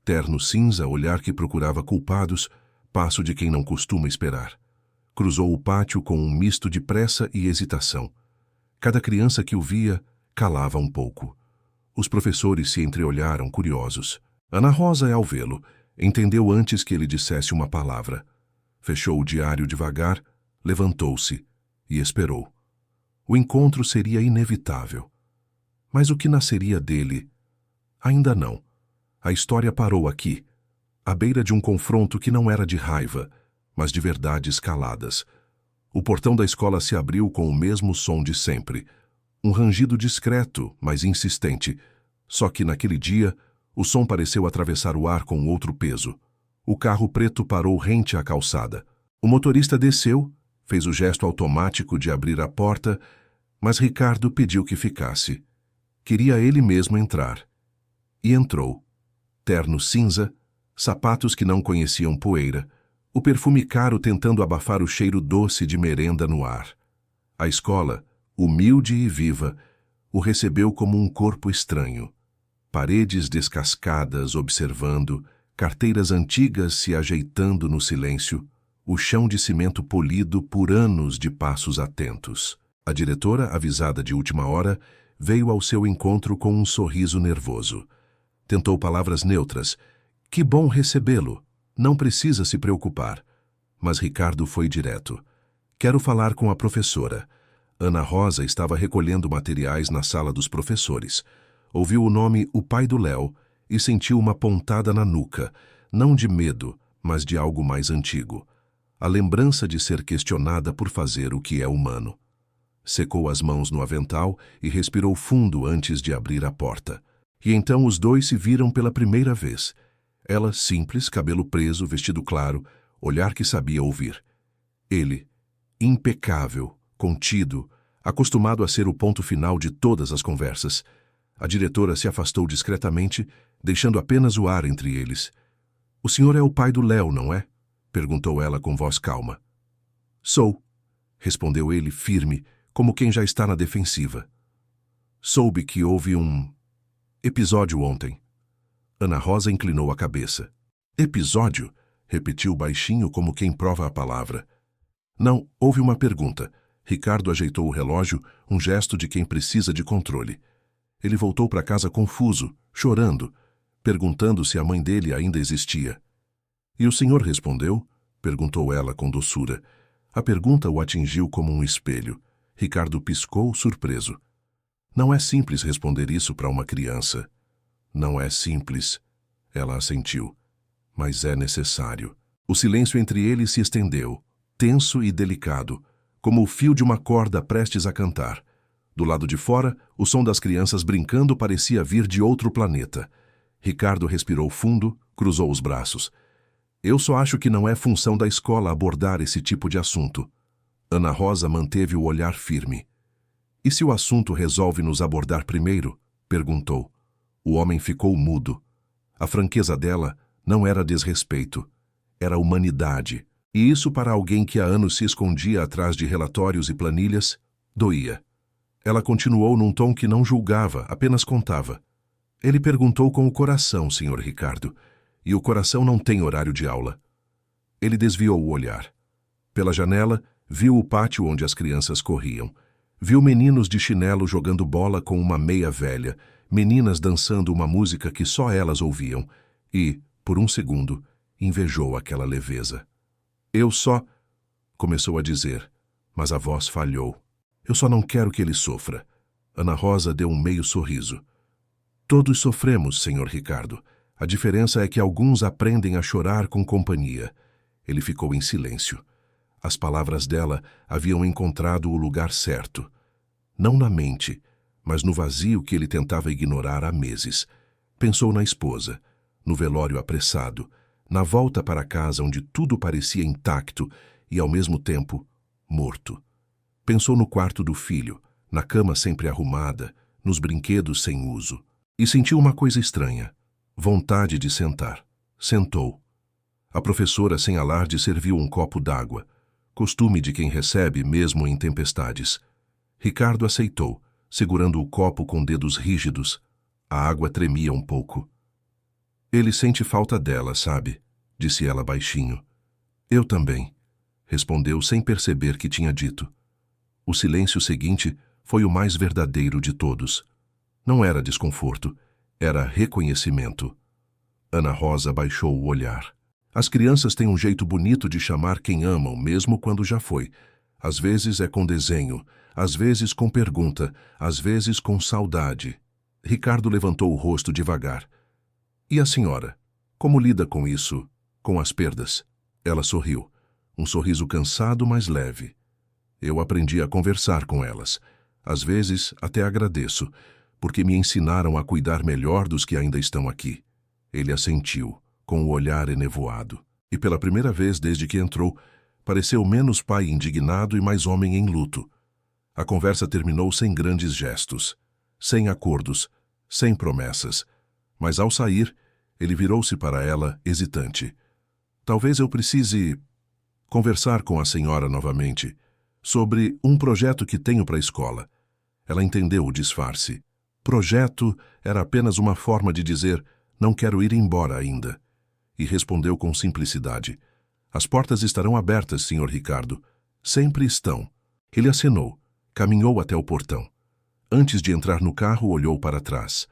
Speaker 1: Terno cinza, olhar que procurava culpados, passo de quem não costuma esperar. Cruzou o pátio com um misto de pressa e hesitação. Cada criança que o via calava um pouco. Os professores se entreolharam, curiosos. Ana Rosa, ao vê-lo, entendeu antes que ele dissesse uma palavra. Fechou o diário devagar, levantou-se e esperou. O encontro seria inevitável. Mas o que nasceria dele? Ainda não. A história parou aqui, à beira de um confronto que não era de raiva, mas de verdades caladas. O portão da escola se abriu com o mesmo som de sempre. Um rangido discreto, mas insistente. Só que naquele dia, o som pareceu atravessar o ar com outro peso. O carro preto parou rente à calçada. O motorista desceu, fez o gesto automático de abrir a porta, mas Ricardo pediu que ficasse. Queria ele mesmo entrar. E entrou. Terno cinza, sapatos que não conheciam poeira, o perfume caro tentando abafar o cheiro doce de merenda no ar. A escola, humilde e viva, o recebeu como um corpo estranho. Paredes descascadas observando, carteiras antigas se ajeitando no silêncio, o chão de cimento polido por anos de passos atentos. A diretora, avisada de última hora, veio ao seu encontro com um sorriso nervoso. Tentou palavras neutras. Que bom recebê-lo. Não precisa se preocupar. Mas Ricardo foi direto. Quero falar com a professora. Ana Rosa estava recolhendo materiais na sala dos professores. Ouviu o nome O Pai do Léo e sentiu uma pontada na nuca, não de medo, mas de algo mais antigo. A lembrança de ser questionada por fazer o que é humano. Secou as mãos no avental e respirou fundo antes de abrir a porta. E então os dois se viram pela primeira vez. Ela, simples, cabelo preso, vestido claro, olhar que sabia ouvir. Ele, impecável, contido, acostumado a ser o ponto final de todas as conversas. A diretora se afastou discretamente, deixando apenas o ar entre eles. "O senhor é o pai do Léo, não é?" perguntou ela com voz calma. "Sou", respondeu ele firme, como quem já está na defensiva. Soube que houve um episódio ontem. Ana Rosa inclinou a cabeça. Episódio? Repetiu baixinho como quem prova a palavra. Não, houve uma pergunta. Ricardo ajeitou o relógio, um gesto de quem precisa de controle. Ele voltou para casa confuso, chorando, perguntando se a mãe dele ainda existia. E o senhor respondeu? Perguntou ela com doçura. A pergunta o atingiu como um espelho. Ricardo piscou, surpreso. Não é simples responder isso para uma criança. Não é simples, ela assentiu. Mas é necessário. O silêncio entre eles se estendeu, tenso e delicado, como o fio de uma corda prestes a cantar. Do lado de fora, o som das crianças brincando parecia vir de outro planeta. Ricardo respirou fundo, cruzou os braços. Eu só acho que não é função da escola abordar esse tipo de assunto. Ana Rosa manteve o olhar firme. E se o assunto resolve nos abordar primeiro? Perguntou. O homem ficou mudo. A franqueza dela não era desrespeito, era humanidade. E isso para alguém que há anos se escondia atrás de relatórios e planilhas, doía. Ela continuou num tom que não julgava, apenas contava. Ele perguntou com o coração, Sr. Ricardo, e o coração não tem horário de aula. Ele desviou o olhar. Pela janela, viu o pátio onde as crianças corriam. Viu meninos de chinelo jogando bola com uma meia velha, meninas dançando uma música que só elas ouviam, e, por um segundo, invejou aquela leveza. Eu só... começou a dizer, mas a voz falhou. Eu só não quero que ele sofra. Ana Rosa deu um meio sorriso. Todos sofremos, Sr. Ricardo. A diferença é que alguns aprendem a chorar com companhia. Ele ficou em silêncio. As palavras dela haviam encontrado o lugar certo. Não na mente, mas no vazio que ele tentava ignorar há meses. Pensou na esposa, no velório apressado, na volta para casa onde tudo parecia intacto e, ao mesmo tempo, morto. Pensou no quarto do filho, na cama sempre arrumada, nos brinquedos sem uso. E sentiu uma coisa estranha, vontade de sentar. Sentou. A professora, sem alarde, serviu um copo d'água, costume de quem recebe mesmo em tempestades. Ricardo aceitou, segurando o copo com dedos rígidos. A água tremia um pouco. Ele sente falta dela, sabe? Disse ela baixinho. Eu também, respondeu sem perceber que tinha dito. O silêncio seguinte foi o mais verdadeiro de todos. Não era desconforto, era reconhecimento. Ana Rosa baixou o olhar. As crianças têm um jeito bonito de chamar quem amam, mesmo quando já foi. Às vezes é com desenho, às vezes com pergunta, às vezes com saudade. Ricardo levantou o rosto devagar. E a senhora? Como lida com isso, com as perdas? Ela sorriu. Um sorriso cansado, mas leve. Eu aprendi a conversar com elas. Às vezes, até agradeço, porque me ensinaram a cuidar melhor dos que ainda estão aqui. Ele assentiu, com o olhar enevoado. E pela primeira vez desde que entrou, pareceu menos pai indignado e mais homem em luto. A conversa terminou sem grandes gestos, sem acordos, sem promessas. Mas ao sair, ele virou-se para ela, hesitante. Talvez eu precise conversar com a senhora novamente sobre um projeto que tenho para a escola. Ela entendeu o disfarce. Projeto era apenas uma forma de dizer não quero ir embora ainda. E respondeu com simplicidade. As portas estarão abertas, Sr. Ricardo. Sempre estão. Ele acenou, caminhou até o portão. Antes de entrar no carro, olhou para trás.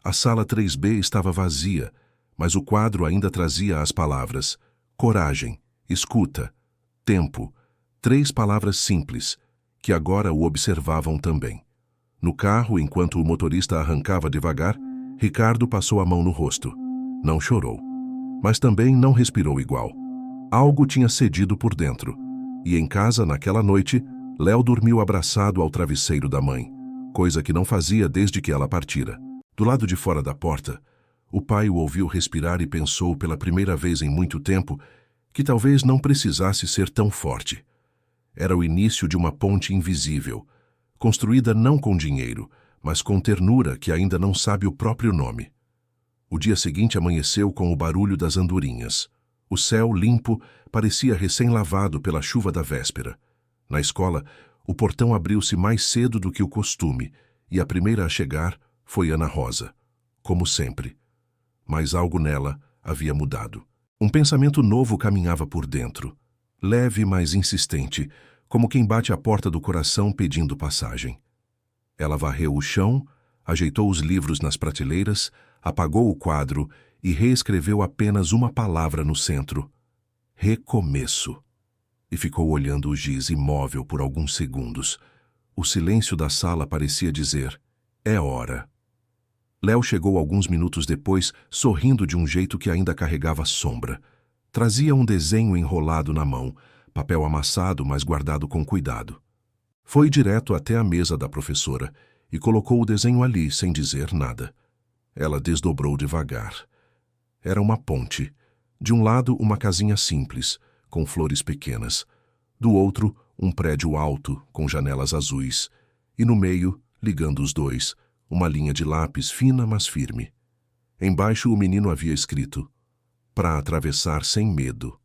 Speaker 1: A sala 3B estava vazia, mas o quadro ainda trazia as palavras coragem, escuta, tempo, 3 palavras simples, que agora o observavam também. No carro, enquanto o motorista arrancava devagar, Ricardo passou a mão no rosto. Não chorou, mas também não respirou igual. Algo tinha cedido por dentro. E em casa, naquela noite, Léo dormiu abraçado ao travesseiro da mãe, coisa que não fazia desde que ela partira. Do lado de fora da porta, o pai o ouviu respirar e pensou pela primeira vez em muito tempo que talvez não precisasse ser tão forte. Era o início de uma ponte invisível, construída não com dinheiro, mas com ternura que ainda não sabe o próprio nome. O dia seguinte amanheceu com o barulho das andorinhas. O céu limpo parecia recém-lavado pela chuva da véspera. Na escola, O portão abriu-se mais cedo do que o costume, e a primeira a chegar foi Ana Rosa, como sempre. Mas algo nela havia mudado. Um pensamento novo caminhava por dentro, leve, mas insistente, como quem bate à porta do coração pedindo passagem. Ela varreu o chão, ajeitou os livros nas prateleiras, apagou o quadro e reescreveu apenas uma palavra no centro: recomeço. E ficou olhando o giz imóvel por alguns segundos. O silêncio da sala parecia dizer: é hora. Léo chegou alguns minutos depois, sorrindo de um jeito que ainda carregava sombra. Trazia um desenho enrolado na mão, papel amassado, mas guardado com cuidado. Foi direto até a mesa da professora e colocou o desenho ali, sem dizer nada. Ela desdobrou devagar. Era uma ponte. De um lado, uma casinha simples, com flores pequenas. Do outro, um prédio alto, com janelas azuis. E no meio, ligando os dois, uma linha de lápis fina, mas firme. Embaixo, o menino havia escrito: para atravessar sem medo.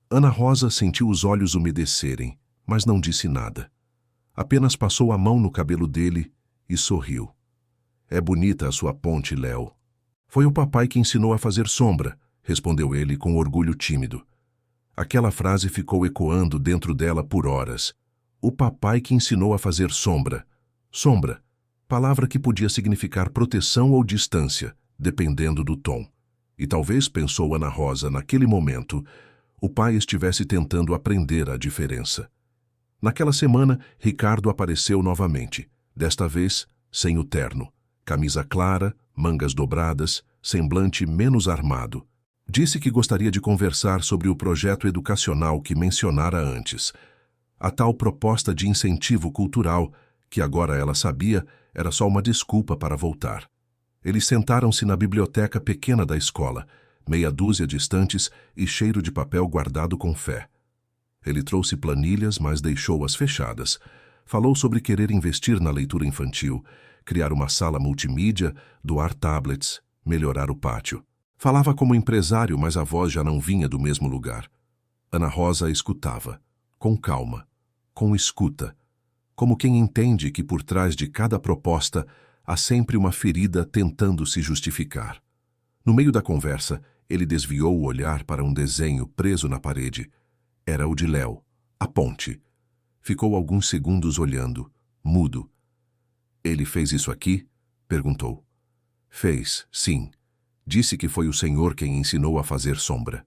Speaker 1: Ana Rosa sentiu os olhos umedecerem, mas não disse nada. Apenas passou a mão no cabelo dele e sorriu. É bonita a sua ponte, Léo. Foi o papai que ensinou a fazer sombra, respondeu ele com orgulho tímido. Aquela frase ficou ecoando dentro dela por horas. O papai que ensinou a fazer sombra. Sombra, palavra que podia significar proteção ou distância, dependendo do tom. E talvez, pensou Ana Rosa naquele momento, o pai estivesse tentando aprender a diferença. Naquela semana, Ricardo apareceu novamente, desta vez sem o terno. Camisa clara, mangas dobradas, semblante menos armado. Disse que gostaria de conversar sobre o projeto educacional que mencionara antes. A tal proposta de incentivo cultural, que agora ela sabia, era só uma desculpa para voltar. Eles sentaram-se na biblioteca pequena da escola, meia dúzia de estantes e cheiro de papel guardado com fé. Ele trouxe planilhas, mas deixou-as fechadas. Falou sobre querer investir na leitura infantil, criar uma sala multimídia, doar tablets, melhorar o pátio. Falava como empresário, mas a voz já não vinha do mesmo lugar. Ana Rosa escutava, com calma, com escuta, como quem entende que por trás de cada proposta há sempre uma ferida tentando se justificar. No meio da conversa, ele desviou o olhar para um desenho preso na parede. Era o de Léo, a ponte. Ficou alguns segundos olhando, mudo. Ele fez isso aqui? Perguntou. Fez, sim. Disse que foi o Senhor quem ensinou a fazer sombra.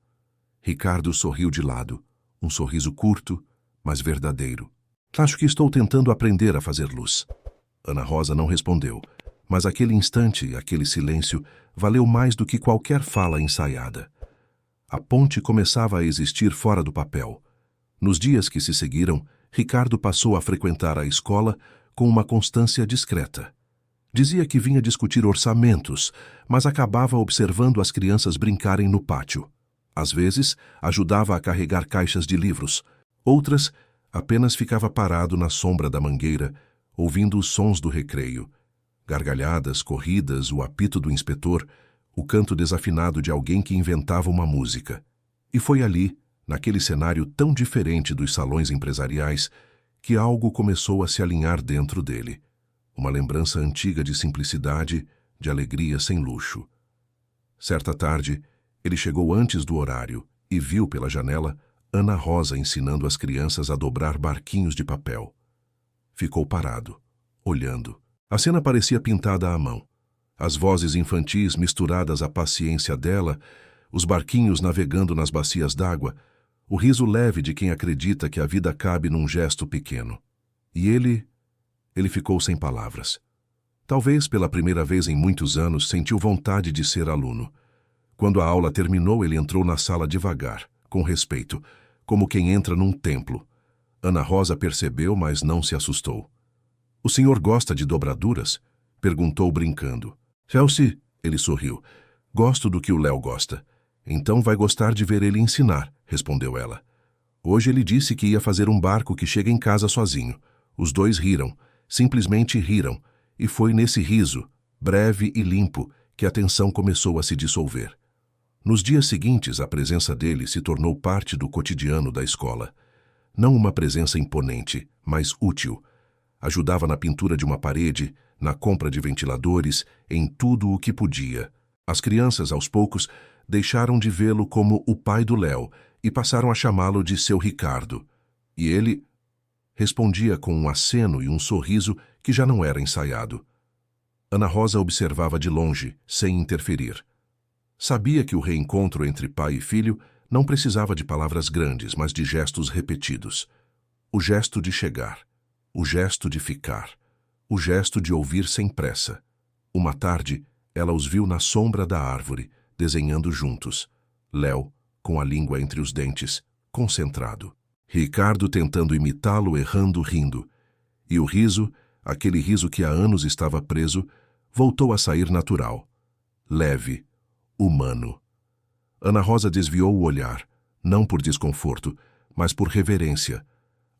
Speaker 1: Ricardo sorriu de lado, um sorriso curto, mas verdadeiro. Acho que estou tentando aprender a fazer luz. Ana Rosa não respondeu, mas aquele instante, aquele silêncio, valeu mais do que qualquer fala ensaiada. A ponte começava a existir fora do papel. Nos dias que se seguiram, Ricardo passou a frequentar a escola com uma constância discreta. Dizia que vinha discutir orçamentos, mas acabava observando as crianças brincarem no pátio. Às vezes, ajudava a carregar caixas de livros. Outras, apenas ficava parado na sombra da mangueira, ouvindo os sons do recreio. Gargalhadas, corridas, o apito do inspetor, o canto desafinado de alguém que inventava uma música. E foi ali, naquele cenário tão diferente dos salões empresariais, que algo começou a se alinhar dentro dele. Uma lembrança antiga de simplicidade, de alegria sem luxo. Certa tarde, ele chegou antes do horário e viu pela janela Ana Rosa ensinando as crianças a dobrar barquinhos de papel. Ficou parado, olhando. A cena parecia pintada à mão. As vozes infantis misturadas à paciência dela, os barquinhos navegando nas bacias d'água, o riso leve de quem acredita que a vida cabe num gesto pequeno. E ele ficou sem palavras. Talvez pela primeira vez em muitos anos sentiu vontade de ser aluno. Quando a aula terminou, ele entrou na sala devagar, com respeito, como quem entra num templo. Ana Rosa percebeu, mas não se assustou. O senhor gosta de dobraduras? Perguntou brincando. Chelsea, ele sorriu. Gosto do que o Léo gosta. Então vai gostar de ver ele ensinar, respondeu ela. Hoje ele disse que ia fazer um barco que chega em casa sozinho. Os dois riram. Simplesmente riram, e foi nesse riso, breve e limpo, que a tensão começou a se dissolver. Nos dias seguintes, a presença dele se tornou parte do cotidiano da escola. Não uma presença imponente, mas útil. Ajudava na pintura de uma parede, na compra de ventiladores, em tudo o que podia. As crianças, aos poucos, deixaram de vê-lo como o pai do Léo e passaram a chamá-lo de seu Ricardo. E ele respondia com um aceno e um sorriso que já não era ensaiado. Ana Rosa observava de longe, sem interferir. Sabia que o reencontro entre pai e filho não precisava de palavras grandes, mas de gestos repetidos. O gesto de chegar, o gesto de ficar, o gesto de ouvir sem pressa. Uma tarde, ela os viu na sombra da árvore, desenhando juntos. Léo, com a língua entre os dentes, concentrado. Ricardo tentando imitá-lo, errando, rindo. E o riso, aquele riso que há anos estava preso, voltou a sair natural. Leve, humano. Ana Rosa desviou o olhar, não por desconforto, mas por reverência.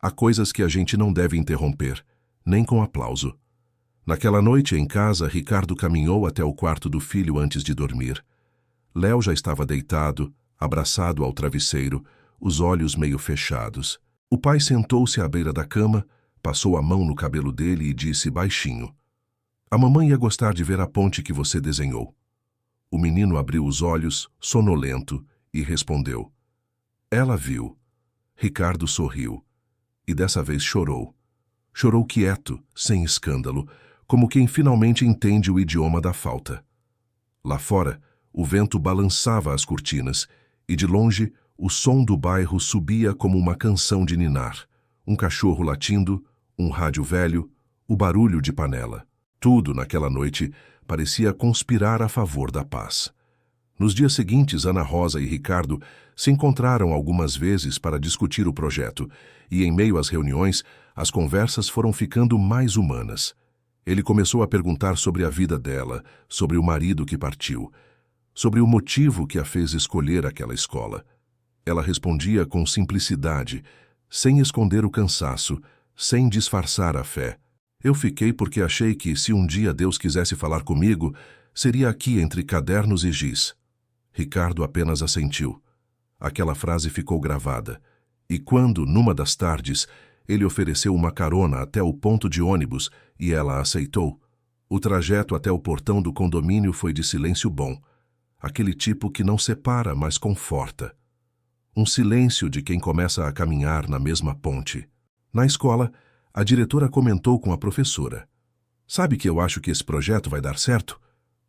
Speaker 1: Há coisas que a gente não deve interromper, nem com aplauso. Naquela noite, em casa, Ricardo caminhou até o quarto do filho antes de dormir. Léo já estava deitado, abraçado ao travesseiro, os olhos meio fechados. O pai sentou-se à beira da cama, passou a mão no cabelo dele e disse baixinho: "A mamãe ia gostar de ver a ponte que você desenhou." O menino abriu os olhos, sonolento, e respondeu. Ela viu. Ricardo sorriu. E dessa vez chorou. Chorou quieto, sem escândalo, como quem finalmente entende o idioma da falta. Lá fora, o vento balançava as cortinas, e de longe, o som do bairro subia como uma canção de ninar. Um cachorro latindo, um rádio velho, o barulho de panela. Tudo, naquela noite, parecia conspirar a favor da paz. Nos dias seguintes, Ana Rosa e Ricardo se encontraram algumas vezes para discutir o projeto, e em meio às reuniões, as conversas foram ficando mais humanas. Ele começou a perguntar sobre a vida dela, sobre o marido que partiu, sobre o motivo que a fez escolher aquela escola. Ela respondia com simplicidade, sem esconder o cansaço, sem disfarçar a fé. Eu fiquei porque achei que, se um dia Deus quisesse falar comigo, seria aqui entre cadernos e giz. Ricardo apenas assentiu. Aquela frase ficou gravada. E quando, numa das tardes, ele ofereceu uma carona até o ponto de ônibus e ela aceitou, o trajeto até o portão do condomínio foi de silêncio bom. Aquele tipo que não separa, mas conforta. Um silêncio de quem começa a caminhar na mesma ponte. Na escola, a diretora comentou com a professora. "Sabe que eu acho que esse projeto vai dar certo?"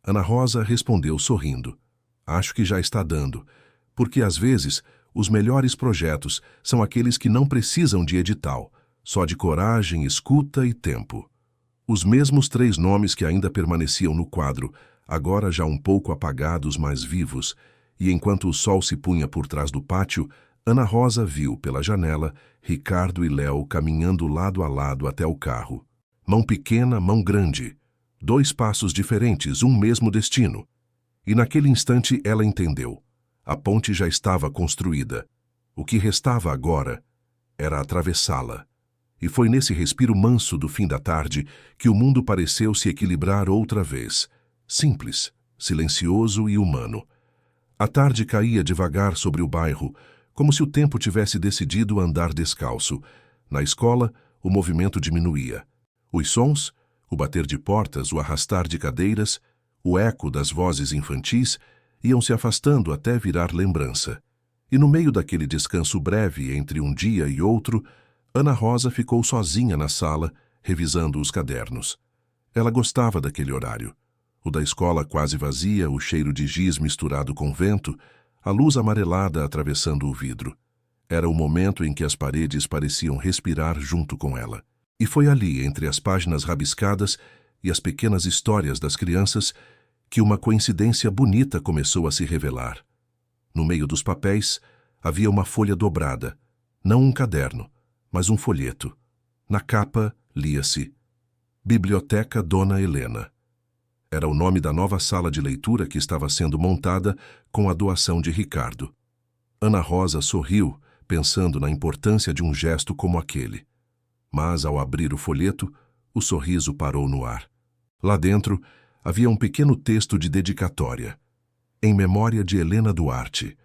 Speaker 1: Ana Rosa respondeu sorrindo. "Acho que já está dando, porque às vezes os melhores projetos são aqueles que não precisam de edital, só de coragem, escuta e tempo." Os mesmos 3 nomes que ainda permaneciam no quadro, agora já um pouco apagados, mas vivos, e enquanto o sol se punha por trás do pátio, Ana Rosa viu, pela janela, Ricardo e Léo caminhando lado a lado até o carro. Mão pequena, mão grande. 2 passos diferentes, um mesmo destino. E naquele instante ela entendeu. A ponte já estava construída. O que restava agora era atravessá-la. E foi nesse respiro manso do fim da tarde que o mundo pareceu se equilibrar outra vez. Simples, silencioso e humano. A tarde caía devagar sobre o bairro, como se o tempo tivesse decidido andar descalço. Na escola, o movimento diminuía. Os sons, o bater de portas, o arrastar de cadeiras, o eco das vozes infantis, iam se afastando até virar lembrança. E no meio daquele descanso breve entre um dia e outro, Ana Rosa ficou sozinha na sala, revisando os cadernos. Ela gostava daquele horário. O da escola quase vazia, o cheiro de giz misturado com vento, a luz amarelada atravessando o vidro. Era o momento em que as paredes pareciam respirar junto com ela. E foi ali, entre as páginas rabiscadas e as pequenas histórias das crianças, que uma coincidência bonita começou a se revelar. No meio dos papéis, havia uma folha dobrada, não um caderno, mas um folheto. Na capa, lia-se Biblioteca Dona Helena. Era o nome da nova sala de leitura que estava sendo montada com a doação de Ricardo. Ana Rosa sorriu, pensando na importância de um gesto como aquele. Mas, ao abrir o folheto, o sorriso parou no ar. Lá dentro, havia um pequeno texto de dedicatória. Em memória de Helena Duarte,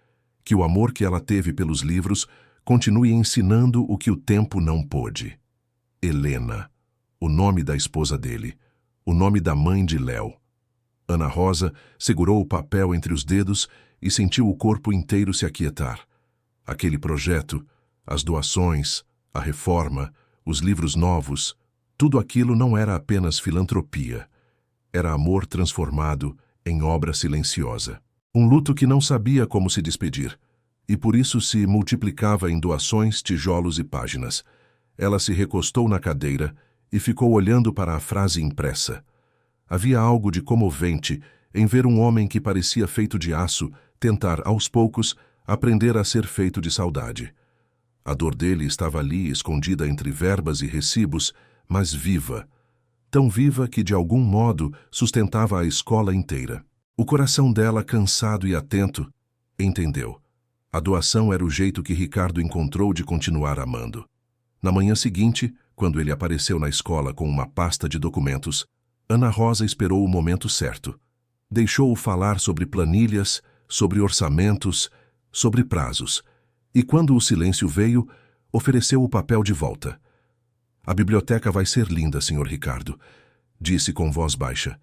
Speaker 1: que o amor que ela teve pelos livros continue ensinando o que o tempo não pôde. Helena, o nome da esposa dele, o nome da mãe de Léo. Ana Rosa segurou o papel entre os dedos e sentiu o corpo inteiro se aquietar. Aquele projeto, as doações, a reforma, os livros novos, tudo aquilo não era apenas filantropia. Era amor transformado em obra silenciosa. Um luto que não sabia como se despedir, e por isso se multiplicava em doações, tijolos e páginas. Ela se recostou na cadeira e ficou olhando para a frase impressa. Havia algo de comovente em ver um homem que parecia feito de aço tentar, aos poucos, aprender a ser feito de saudade. A dor dele estava ali, escondida entre verbas e recibos, mas viva. Tão viva que, de algum modo, sustentava a escola inteira. O coração dela, cansado e atento, entendeu. A doação era o jeito que Ricardo encontrou de continuar amando. Na manhã seguinte, quando ele apareceu na escola com uma pasta de documentos, Ana Rosa esperou o momento certo. Deixou-o falar sobre planilhas, sobre orçamentos, sobre prazos, e quando o silêncio veio, ofereceu o papel de volta. A biblioteca vai ser linda, Sr. Ricardo, disse com voz baixa.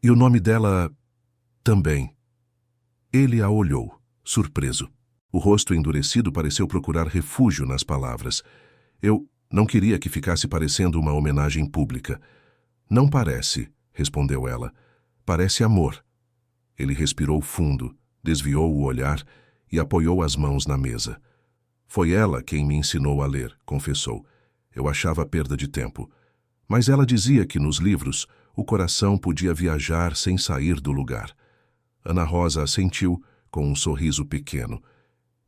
Speaker 1: E o nome dela também. Ele a olhou, surpreso. O rosto endurecido pareceu procurar refúgio nas palavras. Eu não queria que ficasse parecendo uma homenagem pública. Não parece, respondeu ela. Parece amor. Ele respirou fundo, desviou o olhar e apoiou as mãos na mesa. Foi ela quem me ensinou a ler, confessou. Eu achava perda de tempo. Mas ela dizia que nos livros o coração podia viajar sem sair do lugar. Ana Rosa assentiu com um sorriso pequeno.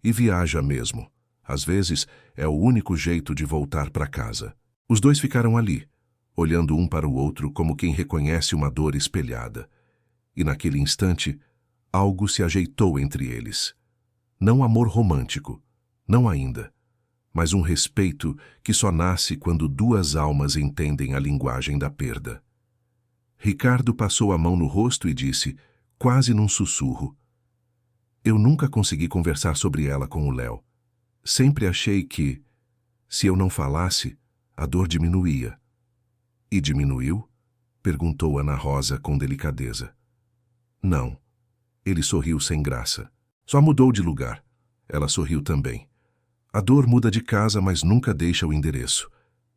Speaker 1: E viaja mesmo. Às vezes é o único jeito de voltar para casa. Os dois ficaram ali, olhando um para o outro como quem reconhece uma dor espelhada. E naquele instante, algo se ajeitou entre eles. Não amor romântico, não ainda, mas um respeito que só nasce quando duas almas entendem a linguagem da perda. Ricardo passou a mão no rosto e disse, quase num sussurro, eu nunca consegui conversar sobre ela com o Léo. Sempre achei que, se eu não falasse, a dor diminuía. E diminuiu? Perguntou Ana Rosa com delicadeza. Não. Ele sorriu sem graça. Só mudou de lugar. Ela sorriu também. A dor muda de casa, mas nunca deixa o endereço.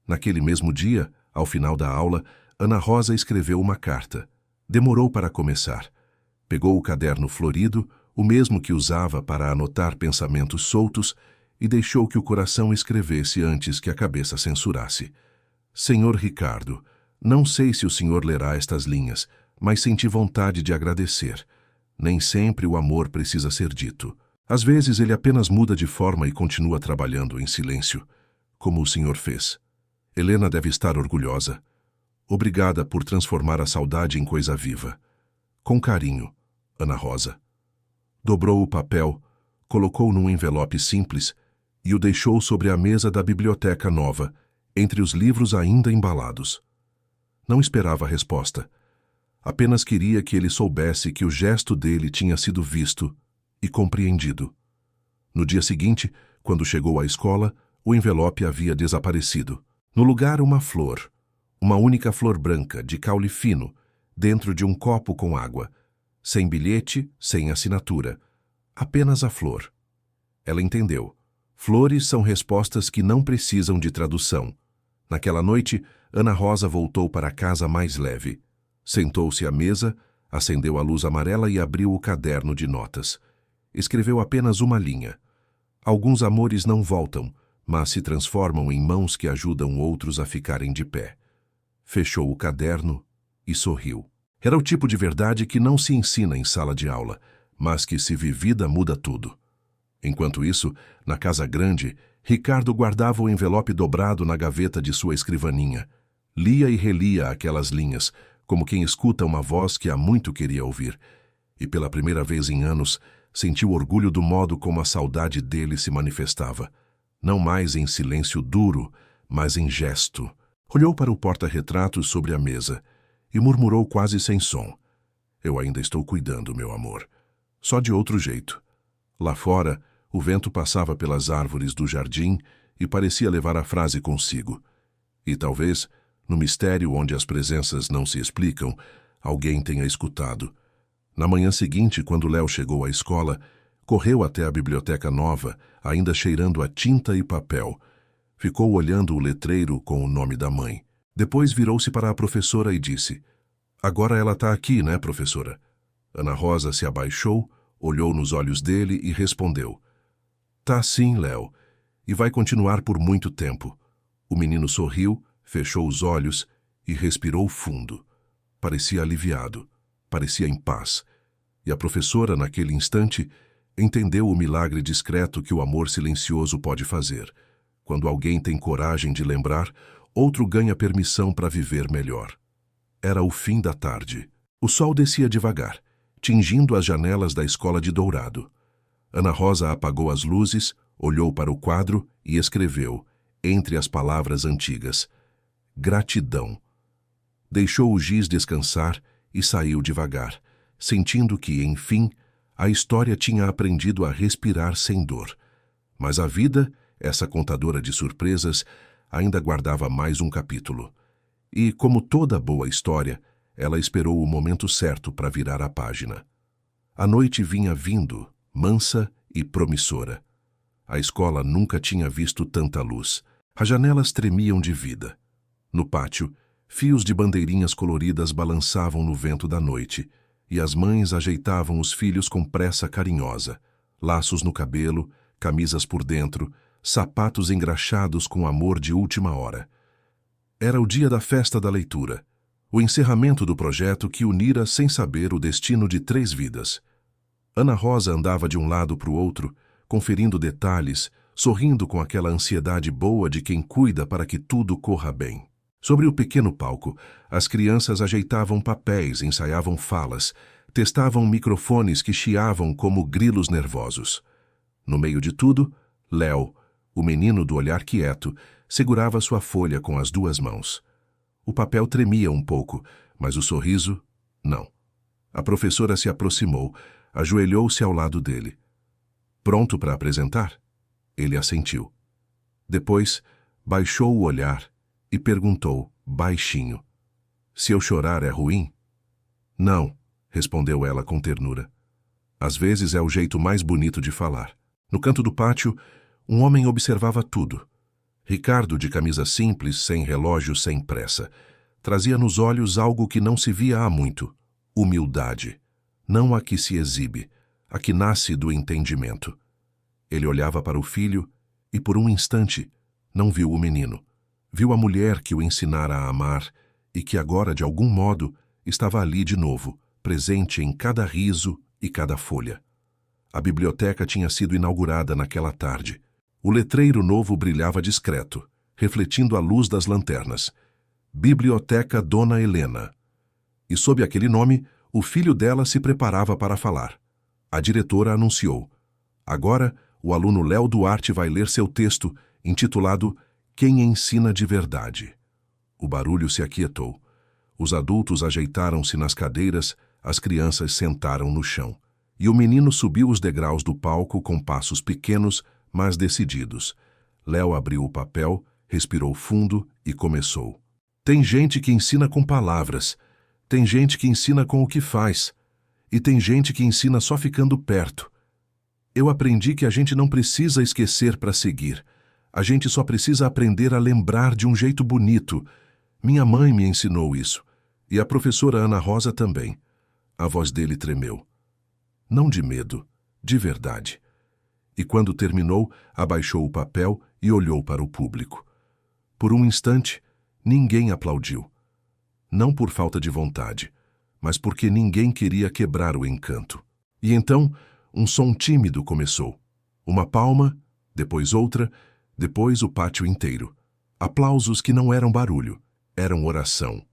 Speaker 1: Naquele mesmo dia, ao final da aula, Ana Rosa escreveu uma carta. Demorou para começar. Pegou o caderno florido, o mesmo que usava para anotar pensamentos soltos, e deixou que o coração escrevesse antes que a cabeça censurasse. Senhor Ricardo, não sei se o senhor lerá estas linhas, mas senti vontade de agradecer. Nem sempre o amor precisa ser dito. Às vezes ele apenas muda de forma e continua trabalhando em silêncio, como o senhor fez. Helena deve estar orgulhosa. Obrigada por transformar a saudade em coisa viva. Com carinho, Ana Rosa. Dobrou o papel, colocou num envelope simples e o deixou sobre a mesa da biblioteca nova, entre os livros ainda embalados. Não esperava a resposta. Apenas queria que ele soubesse que o gesto dele tinha sido visto e compreendido. No dia seguinte, quando chegou à escola, o envelope havia desaparecido. No lugar, uma flor. Uma única flor branca, de caule fino, dentro de um copo com água. Sem bilhete, sem assinatura. Apenas a flor. Ela entendeu. Flores são respostas que não precisam de tradução. Naquela noite, Ana Rosa voltou para casa mais leve. Sentou-se à mesa, acendeu a luz amarela e abriu o caderno de notas. Escreveu apenas uma linha. Alguns amores não voltam, mas se transformam em mãos que ajudam outros a ficarem de pé. Fechou o caderno e sorriu. Era o tipo de verdade que não se ensina em sala de aula, mas que, se vivida, muda tudo. Enquanto isso, na casa grande, Ricardo guardava o envelope dobrado na gaveta de sua escrivaninha. Lia e relia aquelas linhas, como quem escuta uma voz que há muito queria ouvir. E pela primeira vez em anos, sentiu orgulho do modo como a saudade dele se manifestava. Não mais em silêncio duro, mas em gesto. Olhou para o porta-retratos sobre a mesa e murmurou quase sem som. Eu ainda estou cuidando, meu amor. Só de outro jeito. Lá fora, O vento passava pelas árvores do jardim e parecia levar a frase consigo. E talvez, no mistério onde as presenças não se explicam, alguém tenha escutado. Na manhã seguinte, quando Léo chegou à escola, correu até a biblioteca nova, ainda cheirando a tinta e papel. Ficou olhando o letreiro com o nome da mãe. Depois virou-se para a professora e disse: "Agora ela está aqui, né, professora?" Ana Rosa se abaixou, olhou nos olhos dele e respondeu: "Tá sim, Léo, e vai continuar por muito tempo." O menino sorriu, fechou os olhos e respirou fundo. Parecia aliviado, parecia em paz. E a professora, naquele instante, entendeu o milagre discreto que o amor silencioso pode fazer. Quando alguém tem coragem de lembrar, outro ganha permissão para viver melhor. Era o fim da tarde. O sol descia devagar, tingindo as janelas da escola de Dourado. Ana Rosa apagou as luzes, olhou para o quadro e escreveu, entre as palavras antigas: "Gratidão." Deixou o giz descansar e saiu devagar, sentindo que, enfim, a história tinha aprendido a respirar sem dor. Mas a vida, essa contadora de surpresas, ainda guardava mais um capítulo. E, como toda boa história, ela esperou o momento certo para virar a página. A noite vinha vindo, mansa e promissora. A escola nunca tinha visto tanta luz. As janelas tremiam de vida. No pátio, fios de bandeirinhas coloridas balançavam no vento da noite, e as mães ajeitavam os filhos com pressa carinhosa. Laços no cabelo, camisas por dentro, sapatos engraxados com amor de última hora. Era o dia da festa da leitura, o encerramento do projeto que unira sem saber o destino de 3 vidas. Ana Rosa andava de um lado para o outro, conferindo detalhes, sorrindo com aquela ansiedade boa de quem cuida para que tudo corra bem. Sobre o pequeno palco, as crianças ajeitavam papéis, ensaiavam falas, testavam microfones que chiavam como grilos nervosos. No meio de tudo, Léo, o menino do olhar quieto, segurava sua folha com as 2 mãos. O papel tremia um pouco, mas o sorriso, não. A professora se aproximou, ajoelhou-se ao lado dele. "Pronto para apresentar?" Ele assentiu. Depois, baixou o olhar e perguntou, baixinho: "Se eu chorar é ruim?" "Não", respondeu ela com ternura. "Às vezes é o jeito mais bonito de falar." No canto do pátio, um homem observava tudo. Ricardo, de camisa simples, sem relógio, sem pressa, trazia nos olhos algo que não se via há muito: humildade. Não a que se exibe, a que nasce do entendimento. Ele olhava para o filho e, por um instante, não viu o menino. Viu a mulher que o ensinara a amar e que agora, de algum modo, estava ali de novo, presente em cada riso e cada folha. A biblioteca tinha sido inaugurada naquela tarde. O letreiro novo brilhava discreto, refletindo a luz das lanternas. Biblioteca Dona Helena. E sob aquele nome, o filho dela se preparava para falar. A diretora anunciou: "Agora, o aluno Léo Duarte vai ler seu texto, intitulado Quem Ensina de Verdade." O barulho se aquietou. Os adultos ajeitaram-se nas cadeiras, as crianças sentaram no chão. E o menino subiu os degraus do palco com passos pequenos, mas decididos. Léo abriu o papel, respirou fundo e começou. "Tem gente que ensina com palavras, tem gente que ensina com o que faz, e tem gente que ensina só ficando perto. Eu aprendi que a gente não precisa esquecer para seguir. A gente só precisa aprender a lembrar de um jeito bonito. Minha mãe me ensinou isso, e a professora Ana Rosa também." A voz dele tremeu. Não de medo, de verdade. E quando terminou, abaixou o papel e olhou para o público. Por um instante, ninguém aplaudiu. Não por falta de vontade, mas porque ninguém queria quebrar o encanto. E então, um som tímido começou. Uma palma, depois outra, depois o pátio inteiro. Aplausos que não eram barulho, eram oração.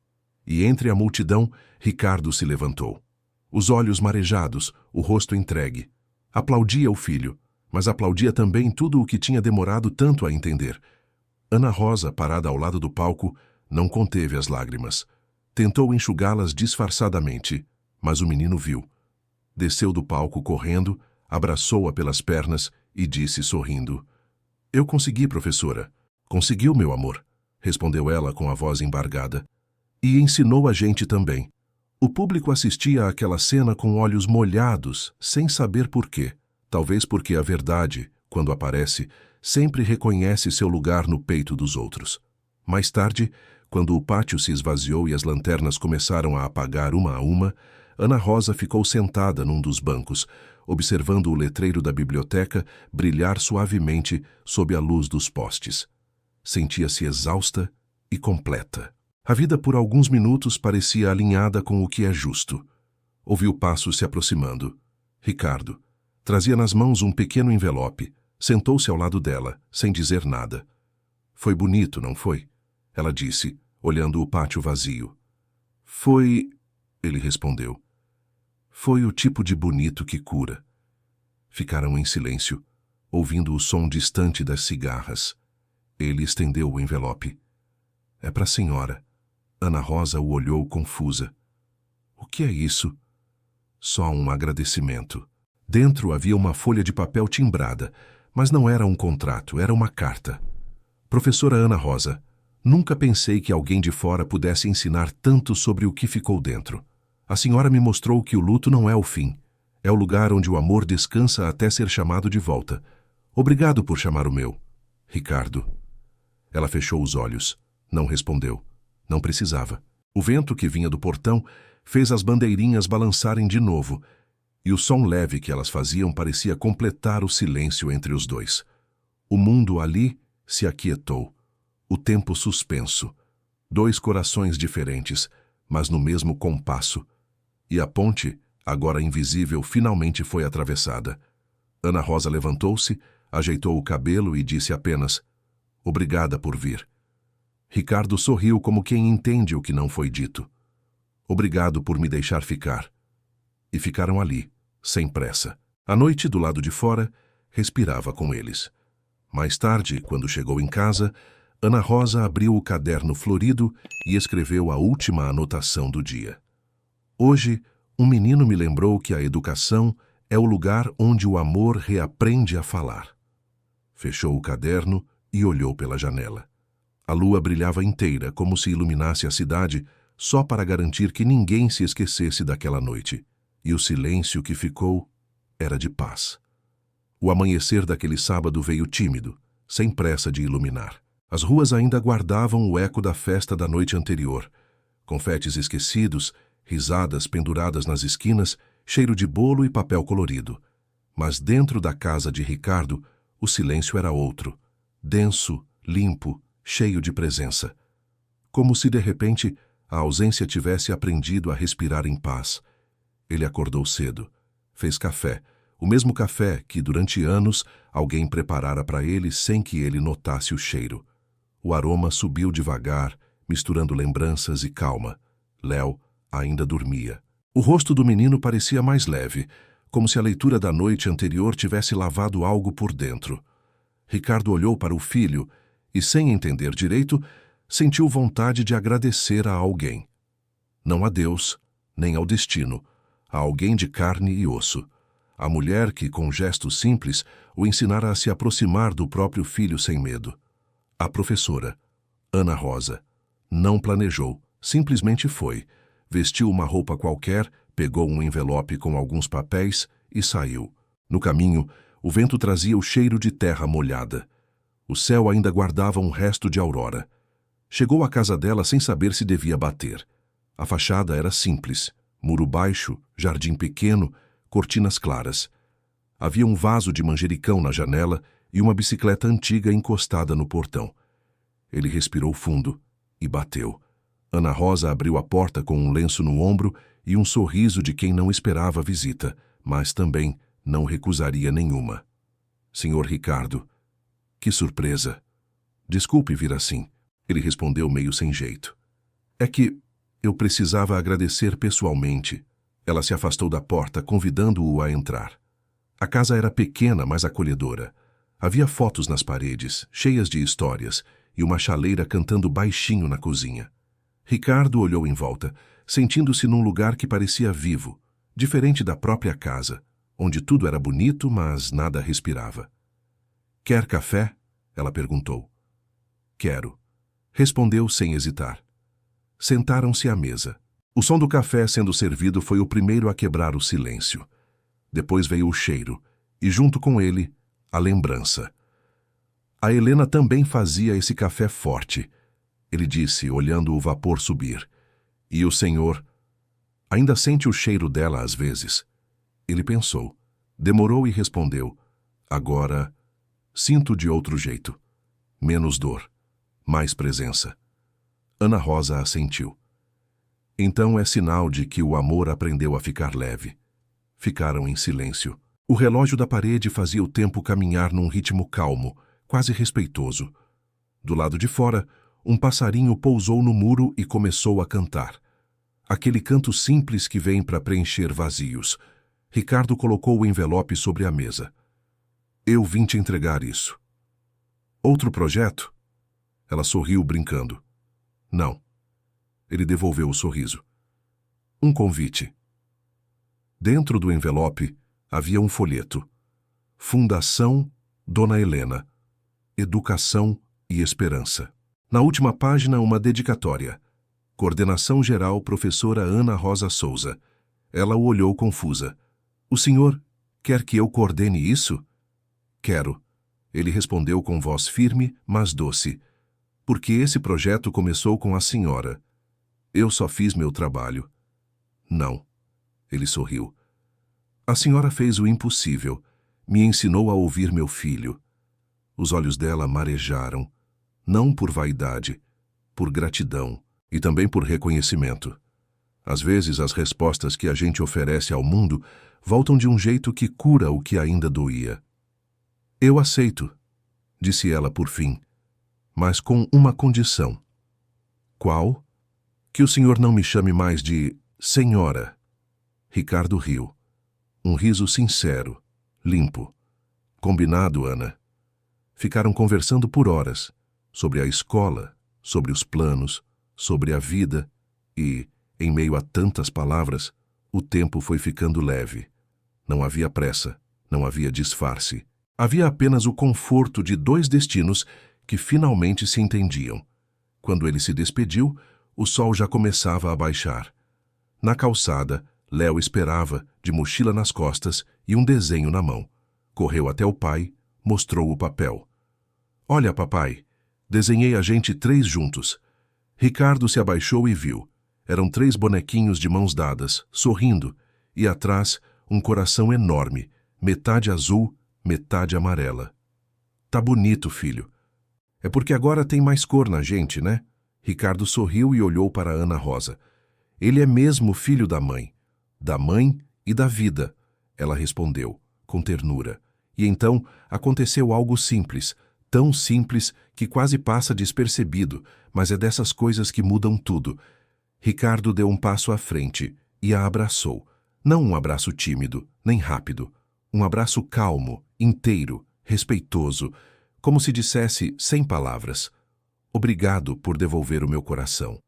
Speaker 1: E entre a multidão, Ricardo se levantou. Os olhos marejados, o rosto entregue. Aplaudia o filho, mas aplaudia também tudo o que tinha demorado tanto a entender. Ana Rosa, parada ao lado do palco, não conteve as lágrimas. Tentou enxugá-las disfarçadamente, mas o menino viu. Desceu do palco correndo, abraçou-a pelas pernas e disse sorrindo: "Eu consegui, professora." "Conseguiu, meu amor", respondeu ela com a voz embargada. "E ensinou a gente também." O público assistia àquela cena com olhos molhados, sem saber por quê. Talvez porque a verdade, quando aparece, sempre reconhece seu lugar no peito dos outros. Mais tarde, quando o pátio se esvaziou e as lanternas começaram a apagar uma a uma, Ana Rosa ficou sentada num dos bancos, observando o letreiro da biblioteca brilhar suavemente sob a luz dos postes. Sentia-se exausta e completa. A vida por alguns minutos parecia alinhada com o que é justo. Ouviu passos se aproximando. Ricardo trazia nas mãos um pequeno envelope. Sentou-se ao lado dela, sem dizer nada. "Foi bonito, não foi?" ela disse, olhando o pátio vazio. "Foi..." ele respondeu. "Foi o tipo de bonito que cura." Ficaram em silêncio, ouvindo o som distante das cigarras. Ele estendeu o envelope. "É para a senhora." Ana Rosa o olhou confusa. "O que é isso?" "Só um agradecimento." Dentro havia uma folha de papel timbrada, mas não era um contrato, era uma carta. "Professora Ana Rosa, nunca pensei que alguém de fora pudesse ensinar tanto sobre o que ficou dentro. A senhora me mostrou que o luto não é o fim. É o lugar onde o amor descansa até ser chamado de volta. Obrigado por chamar o meu. Ricardo." Ela fechou os olhos. Não respondeu. Não precisava. O vento que vinha do portão fez as bandeirinhas balançarem de novo, e o som leve que elas faziam parecia completar o silêncio entre os dois. O mundo ali se aquietou. O tempo suspenso. Dois corações diferentes, mas no mesmo compasso. E a ponte, agora invisível, finalmente foi atravessada. Ana Rosa levantou-se, ajeitou o cabelo e disse apenas: "Obrigada por vir." Ricardo sorriu como quem entende o que não foi dito. "Obrigado por me deixar ficar." E ficaram ali, sem pressa. A noite, do lado de fora, respirava com eles. Mais tarde, quando chegou em casa, Ana Rosa abriu o caderno florido e escreveu a última anotação do dia. "Hoje, um menino me lembrou que a educação é o lugar onde o amor reaprende a falar." Fechou o caderno e olhou pela janela. A lua brilhava inteira, como se iluminasse a cidade, só para garantir que ninguém se esquecesse daquela noite. E o silêncio que ficou era de paz. O amanhecer daquele sábado veio tímido, sem pressa de iluminar. As ruas ainda guardavam o eco da festa da noite anterior. Confetes esquecidos, risadas penduradas nas esquinas, cheiro de bolo e papel colorido. Mas dentro da casa de Ricardo, o silêncio era outro, denso, limpo, cheio de presença. Como se de repente a ausência tivesse aprendido a respirar em paz. Ele acordou cedo, fez café, o mesmo café que durante anos alguém preparara para ele sem que ele notasse o cheiro. O aroma subiu devagar, misturando lembranças e calma. Léo ainda dormia. O rosto do menino parecia mais leve, como se a leitura da noite anterior tivesse lavado algo por dentro. Ricardo olhou para o filho e, sem entender direito, sentiu vontade de agradecer a alguém. Não a Deus, nem ao destino, a alguém de carne e osso. A mulher que, com gestos simples, o ensinara a se aproximar do próprio filho sem medo. A professora, Ana Rosa. Não planejou, simplesmente foi. Vestiu uma roupa qualquer, pegou um envelope com alguns papéis e saiu. No caminho, o vento trazia o cheiro de terra molhada. O céu ainda guardava um resto de aurora. Chegou à casa dela sem saber se devia bater. A fachada era simples. Muro baixo, jardim pequeno, cortinas claras. Havia um vaso de manjericão na janela e uma bicicleta antiga encostada no portão. Ele respirou fundo e bateu. Ana Rosa abriu a porta com um lenço no ombro e um sorriso de quem não esperava a visita, mas também não recusaria nenhuma. "Senhor Ricardo, que surpresa." "Desculpe vir assim." Ele respondeu meio sem jeito. "É que eu precisava agradecer pessoalmente." Ela se afastou da porta, convidando-o a entrar. A casa era pequena, mas acolhedora. Havia fotos nas paredes, cheias de histórias, e uma chaleira cantando baixinho na cozinha. Ricardo olhou em volta, sentindo-se num lugar que parecia vivo, diferente da própria casa, onde tudo era bonito, mas nada respirava. Quer café? Ela perguntou. Quero. Respondeu sem hesitar. Sentaram-se à mesa. O som do café sendo servido foi o primeiro a quebrar o silêncio. Depois veio o cheiro, e junto com ele, a lembrança. A Helena também fazia esse café forte, ele disse, olhando o vapor subir. E o senhor ainda sente o cheiro dela às vezes. Ele pensou, demorou e respondeu. Agora, sinto de outro jeito. Menos dor, mais presença. Ana Rosa assentiu. Então é sinal de que o amor aprendeu a ficar leve. Ficaram em silêncio. O relógio da parede fazia o tempo caminhar num ritmo calmo, quase respeitoso. Do lado de fora, um passarinho pousou no muro e começou a cantar. Aquele canto simples que vem para preencher vazios. Ricardo colocou o envelope sobre a mesa. Eu vim te entregar isso. Outro projeto? Ela sorriu brincando. Não. Ele devolveu o sorriso. Um convite. Dentro do envelope havia um folheto. Fundação Dona Helena. Educação e Esperança. Na última página, uma dedicatória. Coordenação Geral Professora Ana Rosa Souza. Ela o olhou confusa. O senhor quer que eu coordene isso? Quero. Ele respondeu com voz firme, mas doce. Porque esse projeto começou com a senhora. Eu só fiz meu trabalho. Não. Ele sorriu. A senhora fez o impossível. Me ensinou a ouvir meu filho. Os olhos dela marejaram. Não por vaidade, por gratidão e também por reconhecimento. Às vezes, as respostas que a gente oferece ao mundo voltam de um jeito que cura o que ainda doía. Eu aceito, disse ela por fim, mas com uma condição. Qual? Que o senhor não me chame mais de senhora. Ricardo riu. Um riso sincero, limpo. Combinado, Ana. Ficaram conversando por horas, sobre a escola, sobre os planos, sobre a vida, e, em meio a tantas palavras, o tempo foi ficando leve. Não havia pressa, não havia disfarce. Havia apenas o conforto de dois destinos que finalmente se entendiam. Quando ele se despediu, o sol já começava a baixar. Na calçada, Léo esperava, de mochila nas costas e um desenho na mão. Correu até o pai, mostrou o papel. Olha, papai, desenhei a gente 3 juntos. Ricardo se abaixou e viu. Eram 3 bonequinhos de mãos dadas, sorrindo, e atrás um coração enorme, metade azul, metade amarela. Tá bonito, filho. É porque agora tem mais cor na gente, né? Ricardo sorriu e olhou para Ana Rosa. Ele é mesmo filho da mãe e da vida, ela respondeu, com ternura. E então aconteceu algo simples, tão simples que quase passa despercebido, mas é dessas coisas que mudam tudo. Ricardo deu um passo à frente e a abraçou. Não um abraço tímido, nem rápido. Um abraço calmo, inteiro, respeitoso, como se dissesse, sem palavras, obrigado por devolver o meu coração.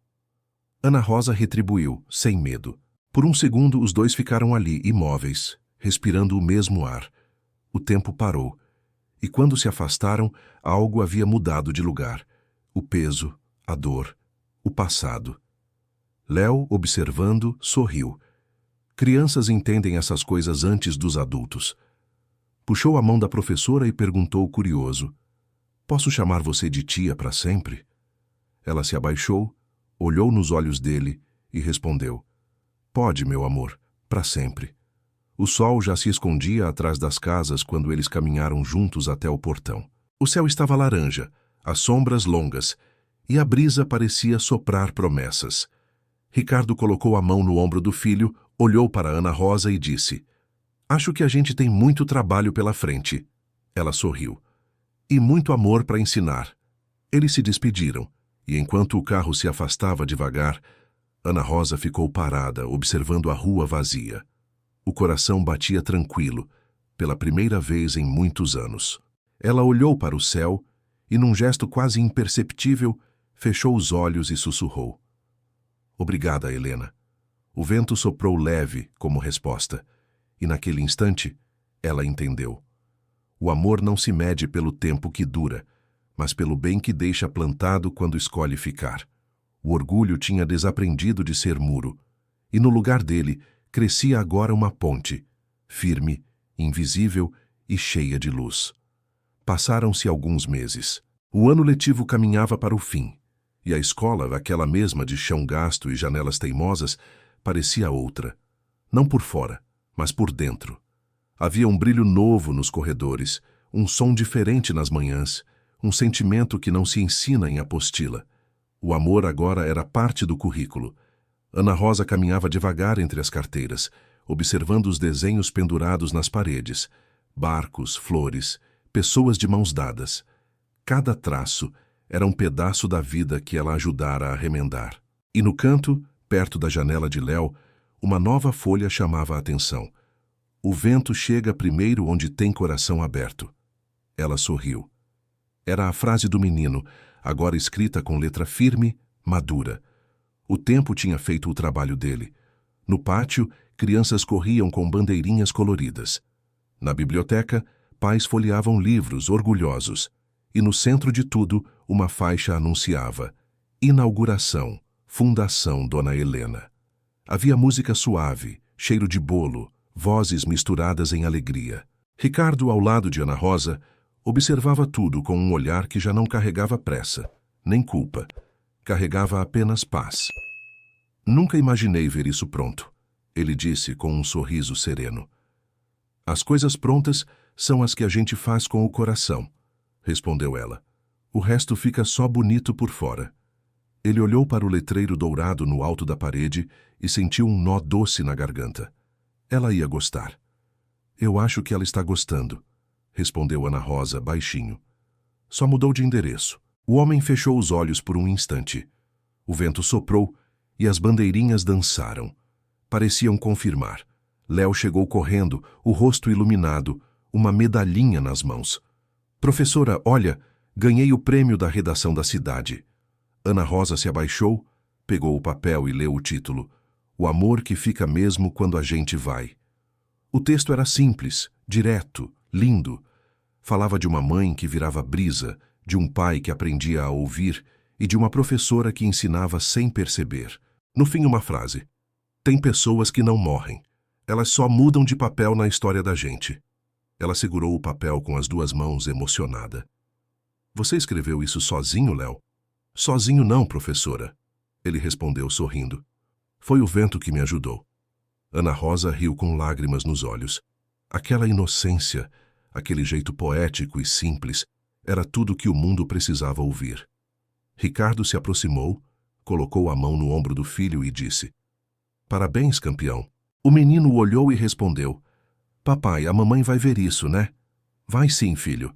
Speaker 1: Ana Rosa retribuiu, sem medo. Por um segundo, os dois ficaram ali, imóveis, respirando o mesmo ar. O tempo parou, e quando se afastaram, algo havia mudado de lugar. O peso, a dor, o passado. Léo, observando, sorriu. Crianças entendem essas coisas antes dos adultos. Puxou a mão da professora e perguntou curioso, posso chamar você de tia para sempre? Ela se abaixou, olhou nos olhos dele e respondeu, pode, meu amor, para sempre. O sol já se escondia atrás das casas quando eles caminharam juntos até o portão. O céu estava laranja, as sombras longas, e a brisa parecia soprar promessas. Ricardo colocou a mão no ombro do filho, olhou para Ana Rosa e disse, acho que a gente tem muito trabalho pela frente. Ela sorriu. E muito amor para ensinar. Eles se despediram, e enquanto o carro se afastava devagar, Ana Rosa ficou parada, observando a rua vazia. O coração batia tranquilo, pela primeira vez em muitos anos. Ela olhou para o céu e, num gesto quase imperceptível, fechou os olhos e sussurrou. Obrigada, Helena. O vento soprou leve como resposta, e naquele instante, ela entendeu. O amor não se mede pelo tempo que dura, mas pelo bem que deixa plantado quando escolhe ficar. O orgulho tinha desaprendido de ser muro, e no lugar dele crescia agora uma ponte, firme, invisível e cheia de luz. Passaram-se alguns meses. O ano letivo caminhava para o fim, e a escola, aquela mesma de chão gasto e janelas teimosas, parecia outra. Não por fora, mas por dentro. Havia um brilho novo nos corredores, um som diferente nas manhãs, um sentimento que não se ensina em apostila. O amor agora era parte do currículo. Ana Rosa caminhava devagar entre as carteiras, observando os desenhos pendurados nas paredes. Barcos, flores, pessoas de mãos dadas. Cada traço era um pedaço da vida que ela ajudara a remendar. E no canto, perto da janela de Léo, uma nova folha chamava a atenção. O vento chega primeiro onde tem coração aberto. Ela sorriu. Era a frase do menino, agora escrita com letra firme, madura. O tempo tinha feito o trabalho dele. No pátio, crianças corriam com bandeirinhas coloridas. Na biblioteca, pais folheavam livros, orgulhosos. E no centro de tudo, uma faixa anunciava: Inauguração, Fundação Dona Helena. Havia música suave, cheiro de bolo, vozes misturadas em alegria. Ricardo, ao lado de Ana Rosa, observava tudo com um olhar que já não carregava pressa, nem culpa. Carregava apenas paz. Nunca imaginei ver isso pronto, ele disse com um sorriso sereno. As coisas prontas são as que a gente faz com o coração, respondeu ela. O resto fica só bonito por fora. Ele olhou para o letreiro dourado no alto da parede e sentiu um nó doce na garganta. Ela ia gostar. Eu acho que ela está gostando, respondeu Ana Rosa baixinho. Só mudou de endereço. O homem fechou os olhos por um instante. O vento soprou e as bandeirinhas dançaram. Pareciam confirmar. Léo chegou correndo, o rosto iluminado, uma medalhinha nas mãos. Professora, olha, ganhei o prêmio da redação da cidade. Ana Rosa se abaixou, pegou o papel e leu o título. O amor que fica mesmo quando a gente vai. O texto era simples, direto, lindo. Falava de uma mãe que virava brisa, de um pai que aprendia a ouvir e de uma professora que ensinava sem perceber. No fim, uma frase. Tem pessoas que não morrem. Elas só mudam de papel na história da gente. Ela segurou o papel com as duas mãos, emocionada. Você escreveu isso sozinho, Léo? Sozinho não, professora. Ele respondeu sorrindo. Foi o vento que me ajudou. Ana Rosa riu com lágrimas nos olhos. Aquela inocência, aquele jeito poético e simples, era tudo que o mundo precisava ouvir. Ricardo se aproximou, colocou a mão no ombro do filho e disse: Parabéns, campeão. O menino olhou e respondeu: Papai, a mamãe vai ver isso, né? Vai sim, filho.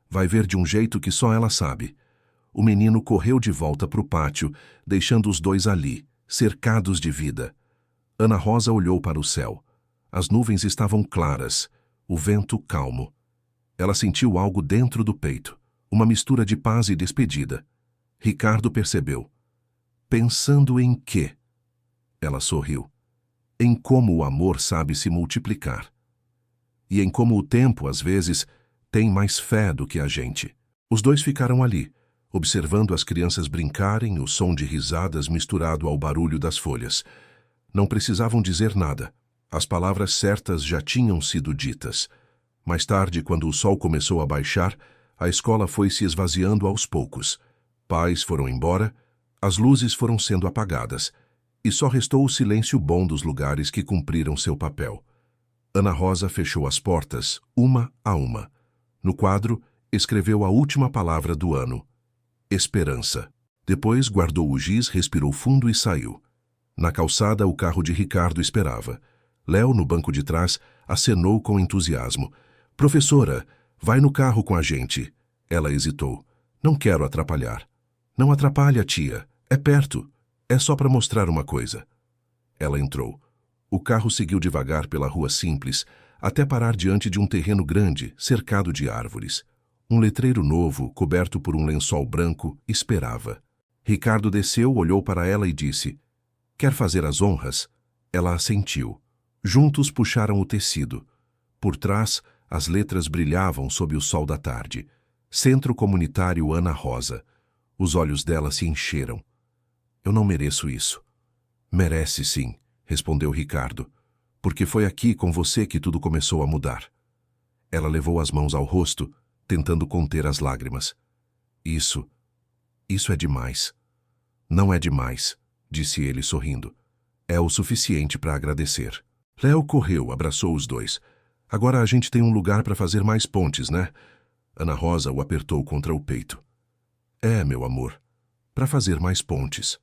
Speaker 1: Vai ver de um jeito que só ela sabe. O menino correu de volta para o pátio, deixando os dois ali, cercados de vida. Ana Rosa olhou para o céu. As nuvens estavam claras, o vento calmo. Ela sentiu algo dentro do peito, uma mistura de paz e despedida. Ricardo percebeu. Pensando em quê? Ela sorriu. Em como o amor sabe se multiplicar. E em como o tempo, às vezes, tem mais fé do que a gente. Os dois ficaram ali, observando as crianças brincarem, o som de risadas misturado ao barulho das folhas. Não precisavam dizer nada. As palavras certas já tinham sido ditas. Mais tarde, quando o sol começou a baixar, a escola foi se esvaziando aos poucos. Pais foram embora, as luzes foram sendo apagadas, e só restou o silêncio bom dos lugares que cumpriram seu papel. Ana Rosa fechou as portas, uma a uma. No quadro, escreveu a última palavra do ano: esperança. Depois guardou o giz, respirou fundo e saiu. Na calçada, o carro de Ricardo esperava. Léo, no banco de trás, acenou com entusiasmo. Professora, vai no carro com a gente. Ela hesitou. Não quero atrapalhar. Não atrapalha, tia. É perto. É só para mostrar uma coisa. Ela entrou. O carro seguiu devagar pela rua simples, até parar diante de um terreno grande, cercado de árvores. Um letreiro novo, coberto por um lençol branco, esperava. Ricardo desceu, olhou para ela e disse: Quer fazer as honras? Ela assentiu. Juntos puxaram o tecido. Por trás, As letras brilhavam sob o sol da tarde. Centro Comunitário Ana Rosa. Os olhos dela se encheram. Eu não mereço isso. Merece sim, respondeu Ricardo, porque foi aqui com você que tudo começou a mudar. Ela levou as mãos ao rosto, tentando conter as lágrimas. Isso é demais. Não é demais, disse ele sorrindo. É o suficiente para agradecer. Léo correu, abraçou os dois. Agora a gente tem um lugar para fazer mais pontes, né? Ana Rosa o apertou contra o peito. É, meu amor, para fazer mais pontes.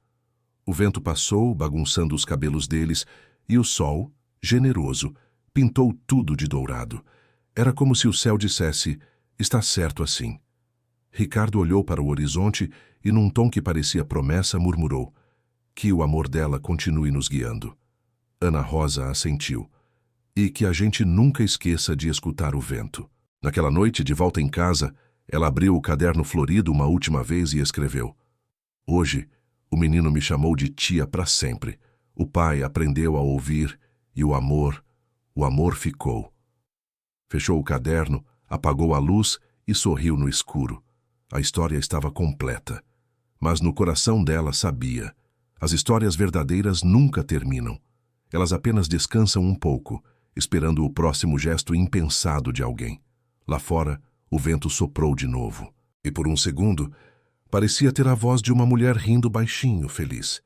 Speaker 1: O vento passou, bagunçando os cabelos deles, e o sol, generoso, pintou tudo de dourado. Era como se o céu dissesse, está certo assim. Ricardo olhou para o horizonte e, num tom que parecia promessa, murmurou, que o amor dela continue nos guiando. Ana Rosa assentiu. E que a gente nunca esqueça de escutar o vento. Naquela noite, de volta em casa, ela abriu o caderno florido uma última vez e escreveu. Hoje, o menino me chamou de tia para sempre. O pai aprendeu a ouvir e o amor ficou. Fechou o caderno, apagou a luz e sorriu no escuro. A história estava completa. Mas no coração dela sabia. As histórias verdadeiras nunca terminam. Elas apenas descansam um pouco, esperando o próximo gesto impensado de alguém. Lá fora, o vento soprou de novo. E por um segundo, parecia ter a voz de uma mulher rindo baixinho, feliz.